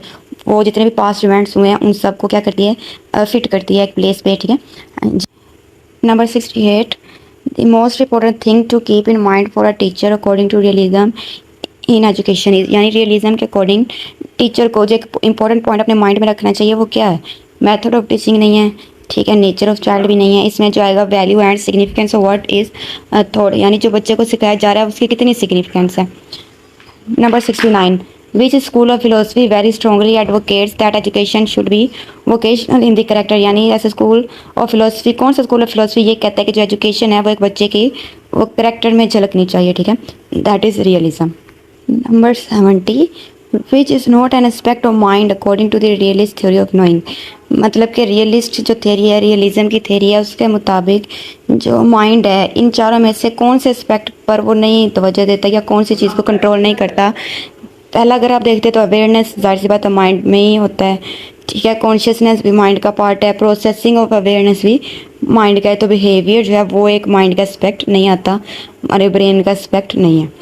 वो जितने भी past events हुए हैं उन सबको क्या करती है, फिट करती है एक प्लेस पे, ठीक है। Number 68 the most important thing to keep in mind for a teacher according to realism in education is, यानी रियलिज्म के अकॉर्डिंग टीचर को जो एक इंपॉर्टेंट पॉइंट अपने माइंड में रखना चाहिए वो क्या है, मेथड ऑफ टीचिंग नहीं है, ठीक है, नेचर ऑफ चाइल्ड भी नहीं है, इसमें जो आएगा value and significance of what is thought, यानी जो बच्चे को सिखाया जा रहा है उसकी कितनी सिग्निफिकेंस है। Number 69 which school of philosophy very strongly advocates that education should B vocational in the character, यानी ऐसे स्कूल ऑफ फिलोसफी, कौन सा स्कूल ऑफ फिलोसफी ये कहता है कि जो एजुकेशन है वो एक बच्चे की वो करेक्टर में झलकनी चाहिए, ठीक है, that is realism. Number 70, which is not an aspect of mind according to the realist theory of knowing, मतलब कि रियलिस्ट जो थ्योरी है, रियलिज्म की थ्योरी है, उसके मुताबिक जो माइंड है इन चारों में से कौन से एस्पेक्ट पर वो नहीं तवज्जो देता या कौन सी चीज़ को कंट्रोल नहीं करता। पहला अगर आप देखते तो अवेयरनेस जाहिर सी बात है माइंड में ही होता है, ठीक है, कॉन्शियसनेस भी माइंड का पार्ट है, प्रोसेसिंग ऑफ अवेयरनेस भी माइंड का है, तो बिहेवियर जो है वो एक माइंड का एस्पेक्ट नहीं आता, हमारे ब्रेन का एस्पेक्ट नहीं है।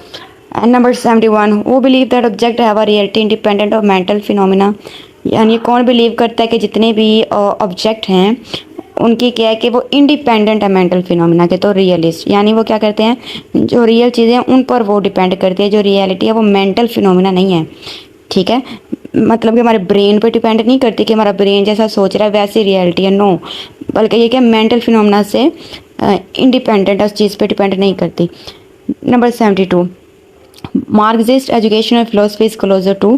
एंड नंबर 71, वो believe that object have a reality independent of mental phenomena, यानी कौन बिलीव करता है कि जितने भी ऑब्जेक्ट हैं उनकी क्या है कि वो इंडिपेंडेंट है मेंटल फिनोमिना के, तो रियलिस्ट, यानी वो क्या करते हैं, जो रियल चीज़ें हैं उन पर वो डिपेंड करती है, जो रियलिटी है वो मेंटल फिनोमिना नहीं है, ठीक है, मतलब कि हमारे ब्रेन पर डिपेंड नहीं करती कि हमारा ब्रेन जैसा सोच रहा है वैसी रियलिटी है, नो, बल्कि ये क्या मेंटल फिनोमिना से इंडिपेंडेंट उस चीज़ पे डिपेंड नहीं करती। Number 72, Marxist educational philosophy is closer to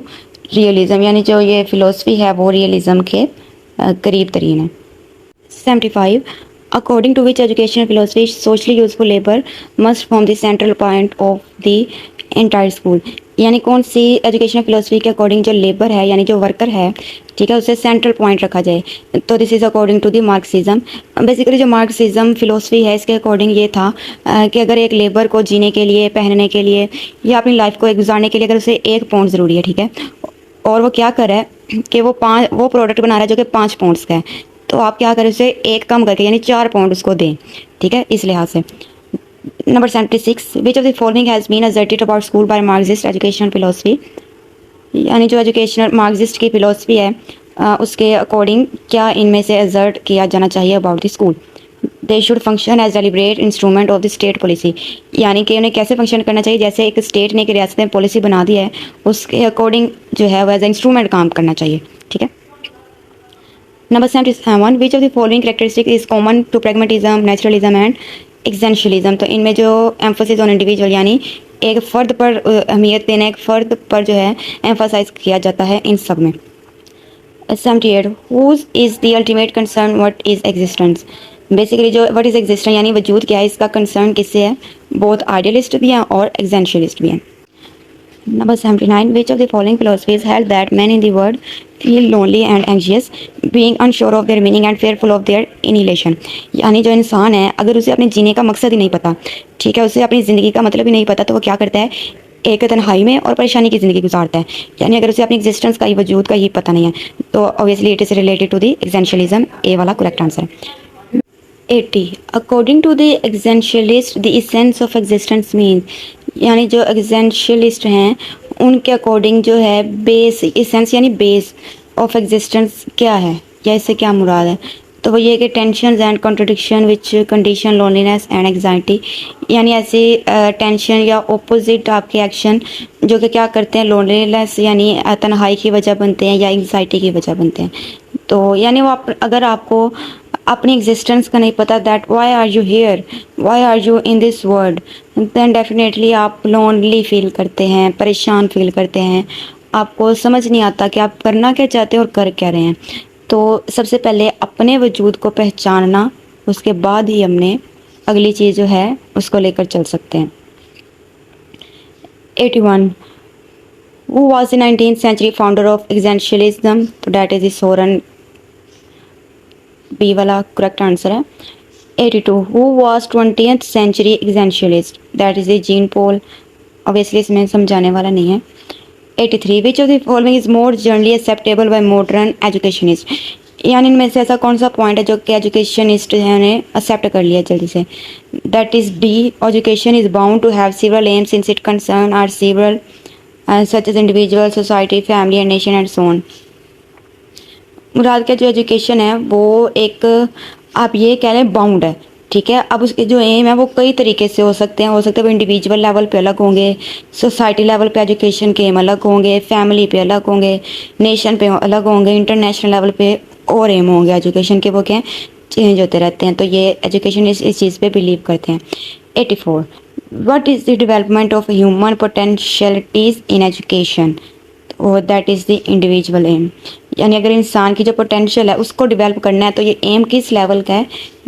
realism, यानी जो ये फिलोसफी है वो रियलिज्म के करीब तरीन है। 75, according to which educational philosophy socially useful labour must form the central point of the entire school, यानी कौन सी एजुकेशनल फिलोसफी के अकॉर्डिंग जो लेबर है यानी जो वर्कर है, ठीक है, उसे सेंट्रल पॉइंट रखा जाए, तो this is according to the Marxism. Basically जो मार्क्सिज्म फिलोसफी है इसके अकॉर्डिंग ये था कि अगर एक लेबर को जीने के लिए, पहनने के लिए या अपनी लाइफ को गुजारने के लिए अगर उसे 1 पाउंड ज़रूरी है, ठीक है, और वो क्या कर रहा है कि वो प्रोडक्ट बना रहा है जो कि 5 पाउंड्स का है, तो आप क्या करें उसे 1 कम करके यानी 4 पाउंड उसको दें, ठीक है, इस लिहाज से। Number 76, which of the following has been asserted about school by Marxist educational philosophy, यानी जो एजुकेशनल मार्क्सिस्ट की फिलोसफी है उसके अकॉर्डिंग क्या इनमें से असर्ट किया जाना चाहिए about the school. They should function as deliberate instrument of the state policy, यानी कि उन्हें कैसे फंक्शन करना चाहिए, जैसे एक स्टेट ने एक रियासत में पॉलिसी बना दी है उसके अकॉर्डिंग जो है वो एज इंस्ट्रूमेंट काम करना चाहिए, ठीक है। Number 77, which of the following characteristic is common to pragmatism, naturalism and existentialism, तो इनमें जो एम्फोसिस ऑन इंडिविजुअल यानी एक फ़र्द पर अहमियत देना, एक फ़र्द पर जो है एम्फोसाइज किया जाता है इन सब में। 78, whose is the ultimate concern what is existence, basically जो व्हाट इज़ एग्जिस्टेंस यानी वजूद क्या है इसका कंसर्न किससे है, बहुत आइडियलिस्ट भी हैं और एग्जेंशियलिस्ट भी हैं। Number 79, which of the following philosophies held that men in the world feel lonely and anxious, being unsure of their meaning and fearful of their annihilation, यानी जो इंसान है अगर उसे अपने जीने का मकसद ही नहीं पता, ठीक है, उसे अपनी ज़िंदगी का मतलब ही नहीं पता, तो वो क्या करता है, एक तन्हाई में और परेशानी की ज़िंदगी गुजारता है, यानी अगर उसे अपनी एग्जिस्टेंस का ही वजूद का ही पता नहीं है, तो obviously it is related to the existentialism, A वाला करेक्ट आंसर है। 80, according to the existentialist the essence of existence mean, यानी जो एग्जेंशियलिस्ट हैं उनके अकॉर्डिंग जो है बेस, इसेंस यानी बेस ऑफ एग्जिस्टेंस क्या है या इससे क्या मुराद है, तो वो ये कि tension and contradiction which condition loneliness and anxiety, यानी ऐसी टेंशन या ओपोजिट आपके एक्शन जो कि क्या करते हैं, लोनलीनेस यानी तन्हाई की वजह बनते हैं या एंग्जाइटी की वजह बनते हैं, तो यानी वो अगर आपको अपनी एग्जिस्टेंस का नहीं पता, that why are you here, why are you in this world, then definitely आप लोनली फील करते हैं, परेशान फील करते हैं, आपको समझ नहीं आता कि आप करना क्या चाहते हैं और कर क्या रहे हैं। तो सबसे पहले अपने वजूद को पहचानना, उसके बाद ही हमने अगली चीज़ जो है उसको लेकर चल सकते हैं। 81, who was the 19th century founder of existentialism, तो डैट इज सोरन, बी वाला करेक्ट आंसर है। 82, who was 20th century existentialist, that is A Jean Paul, obviously इसमें समझाने वाला नहीं है। 83, which of the following is more generally acceptable by modern educationist, यानी इनमें से ऐसा कौन सा पॉइंट है जो कि एजुकेशनिस्ट ने एक्सेप्ट कर लिया जल्दी से, that is B, education is bound to have several aims since it concern are several such as individual, society, family and nation and so on. मुराद का जो एजुकेशन है वो एक आप ये कह लें बाउंड है, ठीक है, अब उसके जो एम है वो कई तरीके से हो सकते हैं, वो इंडिविजुअल लेवल पे अलग होंगे, सोसाइटी लेवल पे एजुकेशन के एम अलग होंगे, फैमिली पे अलग होंगे, नेशन पे अलग होंगे, इंटरनेशनल लेवल पे और एम होंगे एजुकेशन के, वो क्या चेंज होते रहते हैं, तो ये एजुकेशन इस चीज़ पे बिलीव करते हैं। 84, what is the development of human potentialities in education, और that is the individual aim. यानी अगर इंसान की जो पोटेंशियल है उसको डेवलप करना है तो ये एम किस लेवल का है,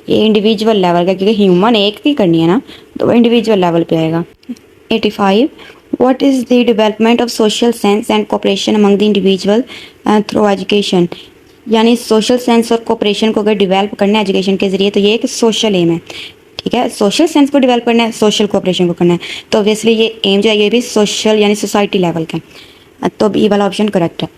ये इंडिविजुअल लेवल का, क्योंकि ह्यूमन एक की करनी है ना, तो वो इंडिविजुअल लेवल पे आएगा। 85 what is the development of social sense and cooperation among the individual through education. यानी सोशल सेंस और कोऑपरेशन को अगर डेवलप करना है एजुकेशन के ज़रिए तो ये एक सोशल एम है, ठीक है। सोशल सेंस को डेवलप करना है, सोशल कोऑपरेशन को करना है, तो ऑब्वियसली ये एम जो है ये भी सोशल यानी सोसाइटी लेवल का है, तो बी वाला ऑप्शन करेक्ट है।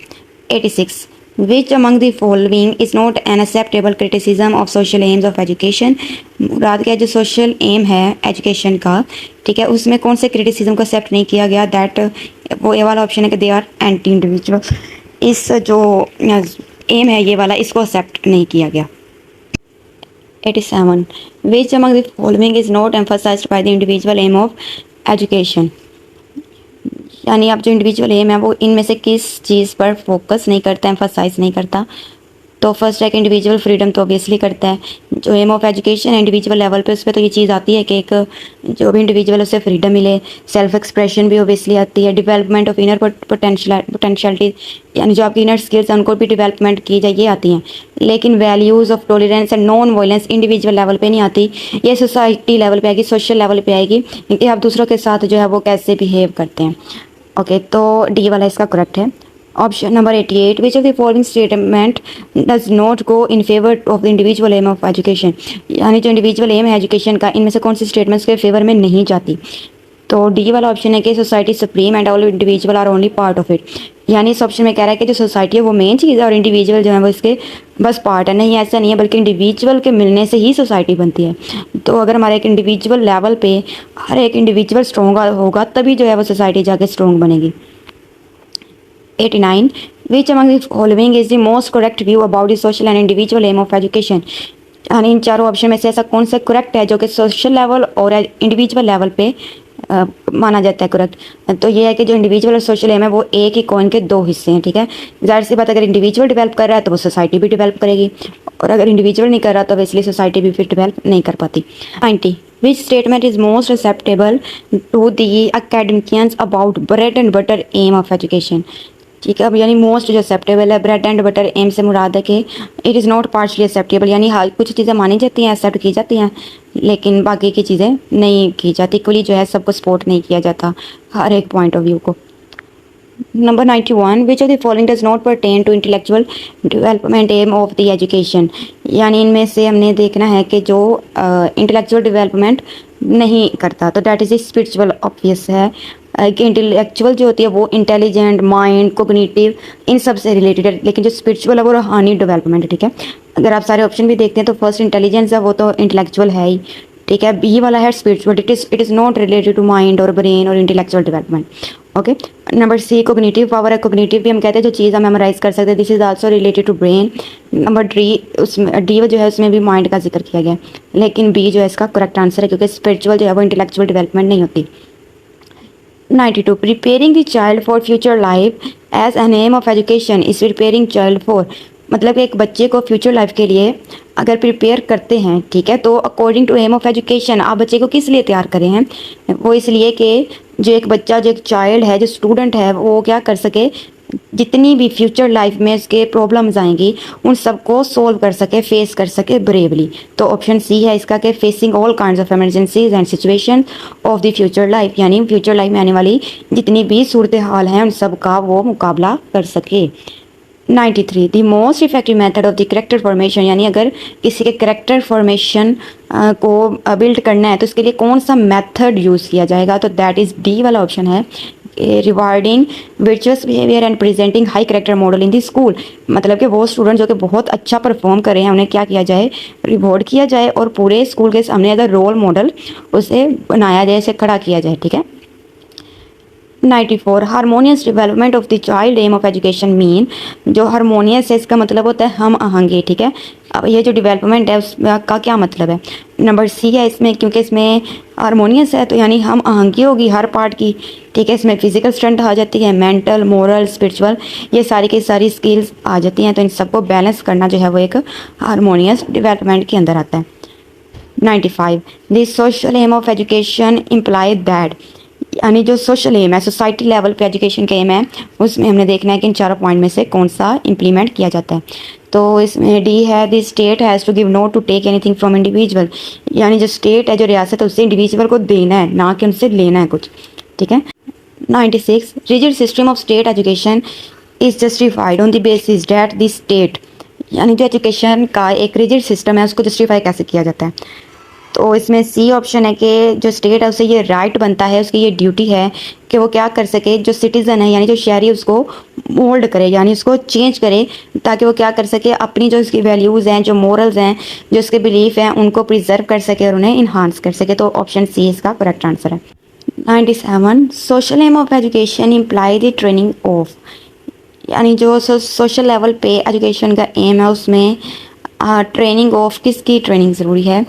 86 which among the following is not an acceptable criticism of social aims of education. मुराद क्या जो सोशल एम है एजुकेशन का, ठीक है, उसमें कौन से क्रिटिसिज्म को एक्सेप्ट नहीं किया गया, दैट वो ये वाला ऑप्शन है कि दे आर एंटी इंडिविजुअल। इस जो एम है ये वाला इसको एक्सेप्ट नहीं किया गया। 87 which among the following is not emphasised by the individual aim of education. यानी अब जो इंडिविजुअल एम है वो इनमें से किस चीज़ पर फोकस नहीं करता, एम्फसाइज नहीं करता। तो फर्स्ट है कि इंडिविजुअल फ्रीडम तो ऑब्वियसली करता है। जो aim of education individual level पे उस पर तो ये चीज़ आती है कि एक जो भी इंडिविजुअल उसे फ्रीडम मिले, सेल्फ एक्सप्रेशन भी ऑब्वियसली आती है, डेवलपमेंट ऑफ इनर पोटेंशियलिटी यानी जो आपकी इनर स्किल्स हैं उनको भी डेवलपमेंट की जाए ये आती हैं। लेकिन values of tolerance and non violence individual level पे नहीं आती, ये सोसाइटी लेवल पे आएगी, सोशल लेवल पे आएगी कि आप दूसरों के साथ जो है वो कैसे बिहेव करते हैं। ओके, तो डी वाला इसका करेक्ट है। Option number 88 which of the following statement does not go in favour of the individual aim of education. यानी जो इंडिविजुअल एम है एजुकेशन का इनमें से कौन सी स्टेटमेंट्स के फेवर में नहीं जाती। तो डी वाला ऑप्शन है कि society supreme and all individual are only part of it. यानी इस ऑप्शन में कह रहा है कि जो सोसाइटी है वो मेन चीज़ है और इंडिविजुअल जो है वो इसके बस पार्ट है। नहीं, ऐसा नहीं है, बल्कि इंडिविजुअल के मिलने से ही सोसाइटी बनती है। तो अगर हमारे एक इंडिविजुअल लेवल पे हर एक इंडिविजुअल स्ट्रॉन्ग होगा तभी जो है वो सोसाइटी जाके स्ट्रॉन्ग बनेगी। 89 which among the following is the most correct view about the social and individual aim of education. यानी इन चारों ऑप्शन में से ऐसा कौन सा करेक्ट है जो कि सोशल लेवल और इंडिविजुअल लेवल पे माना जाता है करेक्ट। तो ये है कि जो इंडिविजुअल और सोशल एम है वो एक ही कॉइन के दो हिस्से हैं, ठीक है। जाहिर सी बात अगर इंडिविजुअल डेवलप कर रहा है तो वो सोसाइटी भी डेवलप करेगी, और अगर इंडिविजुअल नहीं कर रहा तो इसलिए सोसाइटी भी फिर डेवलप नहीं कर पाती। 90 which statement is most acceptable to the academicians about bread and butter aim of education. ठीक है, अब यानी मोस्ट जो एक्सेप्टेबल है ब्रेड एंड बटर एम से मुराद है कि it is not partially acceptable, यानी हाँ कुछ चीज़ें मानी जाती हैं, एक्सेप्ट की जाती हैं, लेकिन बाकी की चीज़ें नहीं की जाती। इक्वली जो है सबको सपोर्ट नहीं किया जाता हर एक पॉइंट ऑफ व्यू को। Number 91 which of the following does not pertain to intellectual development aim of the education. यानी इनमें से हमने देखना है कि जो इंटेलेक्चुअल डेवलपमेंट नहीं करता, तो दैट इज़ स्पिरिचुअल ऑब्वियस है कि इंटेलेक्चुअल जो होती है वो इंटेलिजेंट, माइंड, कोग्निटिव इन सब से रिलेटेड है, लेकिन जो स्पिरिचुअल है वो रूहानी डेवलपमेंट है, ठीक है। अगर आप सारे ऑप्शन भी देखते हैं तो फर्स्ट इंटेलिजेंस है वो तो इंटेलेक्चुअल है ही, ठीक है। बी वाला है spiritual, it is not related to mind और ब्रेन और intellectual development. Okay, number C cognitive power है, कोग्निटिव भी हम कहते हैं जो चीज़ हम मेमोराइज कर सकते हैं, this is also related to brain. Number उसमें डी जो है उसमें भी माइंड का जिक्र किया गया, लेकिन बी जो है इसका करेक्ट आंसर है क्योंकि स्पिरिचुअल जो है वो इंटेलेक्चुअल डेवलपमेंट नहीं होती। 92 preparing the child for future life as an aim of education is preparing child for, मतलब एक बच्चे को फ्यूचर लाइफ के लिए अगर प्रिपेयर करते हैं, ठीक है, तो according to aim of education आप बच्चे को किस लिए तैयार करें हैं, वो इसलिए कि जो एक बच्चा, जो एक चाइल्ड है, जो स्टूडेंट है, वो क्या कर सके, जितनी भी फ्यूचर लाइफ में उसके प्रॉब्लम्स आएंगी उन सबको सोल्व कर सके, फेस कर सके ब्रेवली। तो ऑप्शन सी है इसका कि facing all kinds of emergencies and situation of the future life, यानी फ्यूचर लाइफ में आने वाली जितनी भी सूरत हाल हैं उन सब का वो मुकाबला कर सके। 93 the most effective method of the character formation, यानी अगर किसी के करेक्टर फॉर्मेशन को बिल्ड करना है तो इसके लिए कौन सा मेथड यूज़ किया जाएगा, तो दैट इज़ डी वाला ऑप्शन है, rewarding virtuous behaviour and presenting high character model in the school. मतलब कि वो स्टूडेंट जो कि बहुत अच्छा परफॉर्म कर रहे हैं उन्हें क्या किया जाए, रिवॉर्ड किया जाए और पूरे स्कूल के सामने एज अ रोल मॉडल उसे बनाया जाए, उसे खड़ा किया जाए, ठीक है। 94 harmonious development of the child M of education mean, जो हारमोनियस है इसका मतलब होता है हम आहंगी, ठीक है। अब ये जो डेवलपमेंट है उसका क्या मतलब है, नंबर सी है इसमें, क्योंकि इसमें हारमोनियस है तो यानी हम आहंगी होगी हर पार्ट की, ठीक है। इसमें फिजिकल स्ट्रेंथ आ जाती है, मेंटल, मोरल, स्पिरिचुअल, ये सारी की सारी स्किल्स आ जाती हैं, तो इन सबको बैलेंस करना जो है वो एक हारमोनियस डेवलपमेंट के अंदर आता है। 95 the social aim of education imply that, यानी जो सोशल एम है, सोसाइटी लेवल पे एजुकेशन का एम है, उसमें हमने देखना है कि इन चारों पॉइंट में से कौन सा इम्प्लीमेंट किया जाता है। तो इसमें डी है, the state has to give no to take anything from individual, यानी जो स्टेट है, जो रियासत है, उससे इंडिविजुअल को देना है, ना कि उनसे लेना है कुछ। ठीक है। 96, rigid system of state education is justified on the basis that the state, यानी जो एजुकेशन का एक रिजिड सिस्टम है उसको जस्टिफाई कैसे किया जाता है। तो इसमें सी ऑप्शन है कि जो स्टेट है उसे ये राइट बनता है, उसकी ये ड्यूटी है कि वो क्या कर सके, जो सिटीज़न है यानी जो शहरी उसको मोल्ड करे, यानी उसको चेंज करे, ताकि वो क्या कर सके, अपनी जो उसकी वैल्यूज़ हैं, जो मोरल्स हैं, जो उसके बिलीफ हैं, उनको प्रिजर्व कर सके और उन्हें इन्हांस कर सके। तो ऑप्शन सी इसका करेक्ट आंसर है। 97, social aim of education imply the training of, यानी जो सोशल लेवल पे एजुकेशन का एम है उसमें ट्रेनिंग ऑफ किसकी ट्रेनिंग ज़रूरी है।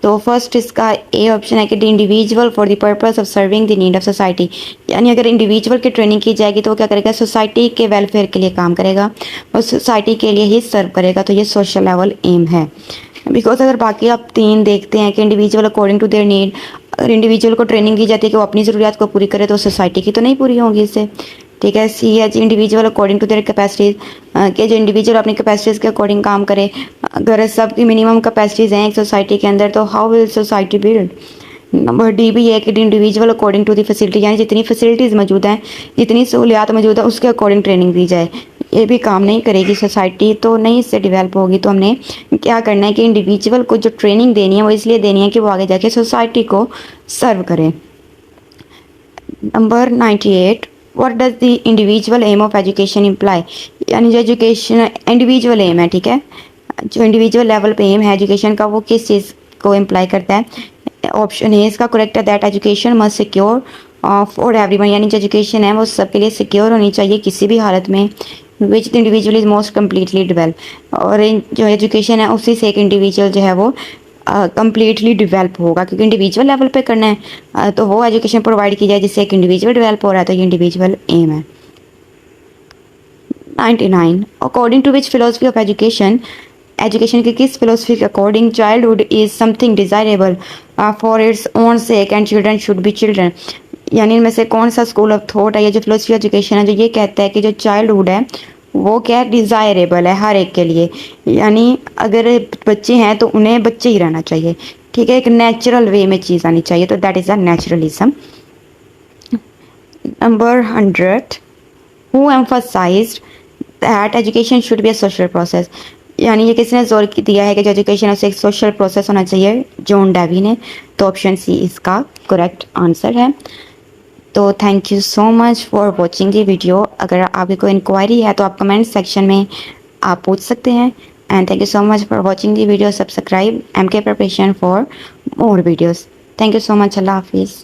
तो फर्स्ट इसका ए ऑप्शन है कि the individual for the purpose of serving the need of society, यानी अगर इंडिविजुअल की ट्रेनिंग की जाएगी तो वो क्या करेगा, सोसाइटी के वेलफेयर के लिए काम करेगा और सोसाइटी के लिए ही सर्व करेगा। तो ये सोशल लेवल एम है। बिकॉज अगर बाकी आप तीन देखते हैं कि individual according to their need, अगर इंडिविजुअल को ट्रेनिंग दी जाती है कि वो अपनी ज़रूरियात को पूरी करे तो सोसाइटी की तो नहीं पूरी होगी इससे। ठीक है। सी है जी, individual according to their capacities, कि जो इंडिविजुअल अपनी कैपेसिटीज़ के अकॉर्डिंग काम करे। अगर सबकी मिनिमम कैपेसिटीज़ हैं एक सोसाइटी के अंदर तो how will society build. Number D भी है कि individual according to the facility, यानी जितनी फैसिलिटीज़ मौजूद हैं, जितनी सहूलियात मौजूद है उसके अकॉर्डिंग ट्रेनिंग दी जाए। ये भी काम नहीं करेगी सोसाइटी, तो नहीं इससे डेवलप होगी। तो हमने क्या करना है कि इंडिविजुअल को जो ट्रेनिंग देनी है वो इसलिए देनी है कि वो आगे जाके सोसाइटी को सर्व करें। Number 98, what does the individual aim of education imply, यानी जो एजुकेशन इंडिविजुअल एम है, ठीक है, जो इंडिविजुअल लेवल पे एम है एजुकेशन का, वो किस चीज़ को इम्प्लाई करता है। ऑप्शन ए इसका करेक्ट है, that education must secure for everyone, यानी जो एजुकेशन है वो सबके लिए सिक्योर होनी चाहिए किसी भी हालत में। Which the individual is most completely develop, और जो एजुकेशन है उसी से एक इंडिविजुअल जो है वो कम्प्लीटली डेवलप होगा, क्योंकि इंडिविजुअल लेवल पे करना है। तो वो एजुकेशन प्रोवाइड की जाए जिससे एक इंडिविजुअल डेवलप हो रहा है, तो ये इंडिविजुअल एम है। 99, according to which philosophy of education, education की किस फिलोसफी के according childhood is something desirable for its own sake and children should be children, यानी इनमें से कौन सा स्कूल ऑफ थॉट है, ये जो फिलोसफी एजुकेशन है जो ये कहता है कि जो चाइल्डहुड है वो क्या डिज़ायरेबल है हर एक के लिए, यानी अगर बच्चे हैं तो उन्हें बच्चे ही रहना चाहिए। ठीक है, एक नेचुरल वे में चीज़ आनी चाहिए, तो that is a naturalism. Number 100, who emphasised that education should be a social process, यानी ये किसने जोर दिया है कि जो एजुकेशन है उसे एक सोशल प्रोसेस होना चाहिए, जॉन डेवी ने। तो ऑप्शन सी इसका करेक्ट आंसर है। तो thank you so much for watching the video. अगर आपकी कोई इंक्वायरी है तो आप कमेंट सेक्शन में आप पूछ सकते हैं। And thank you so much for watching the video. Subscribe MK preparation for more videos. Thank you so much. अल्लाह हाफिज़।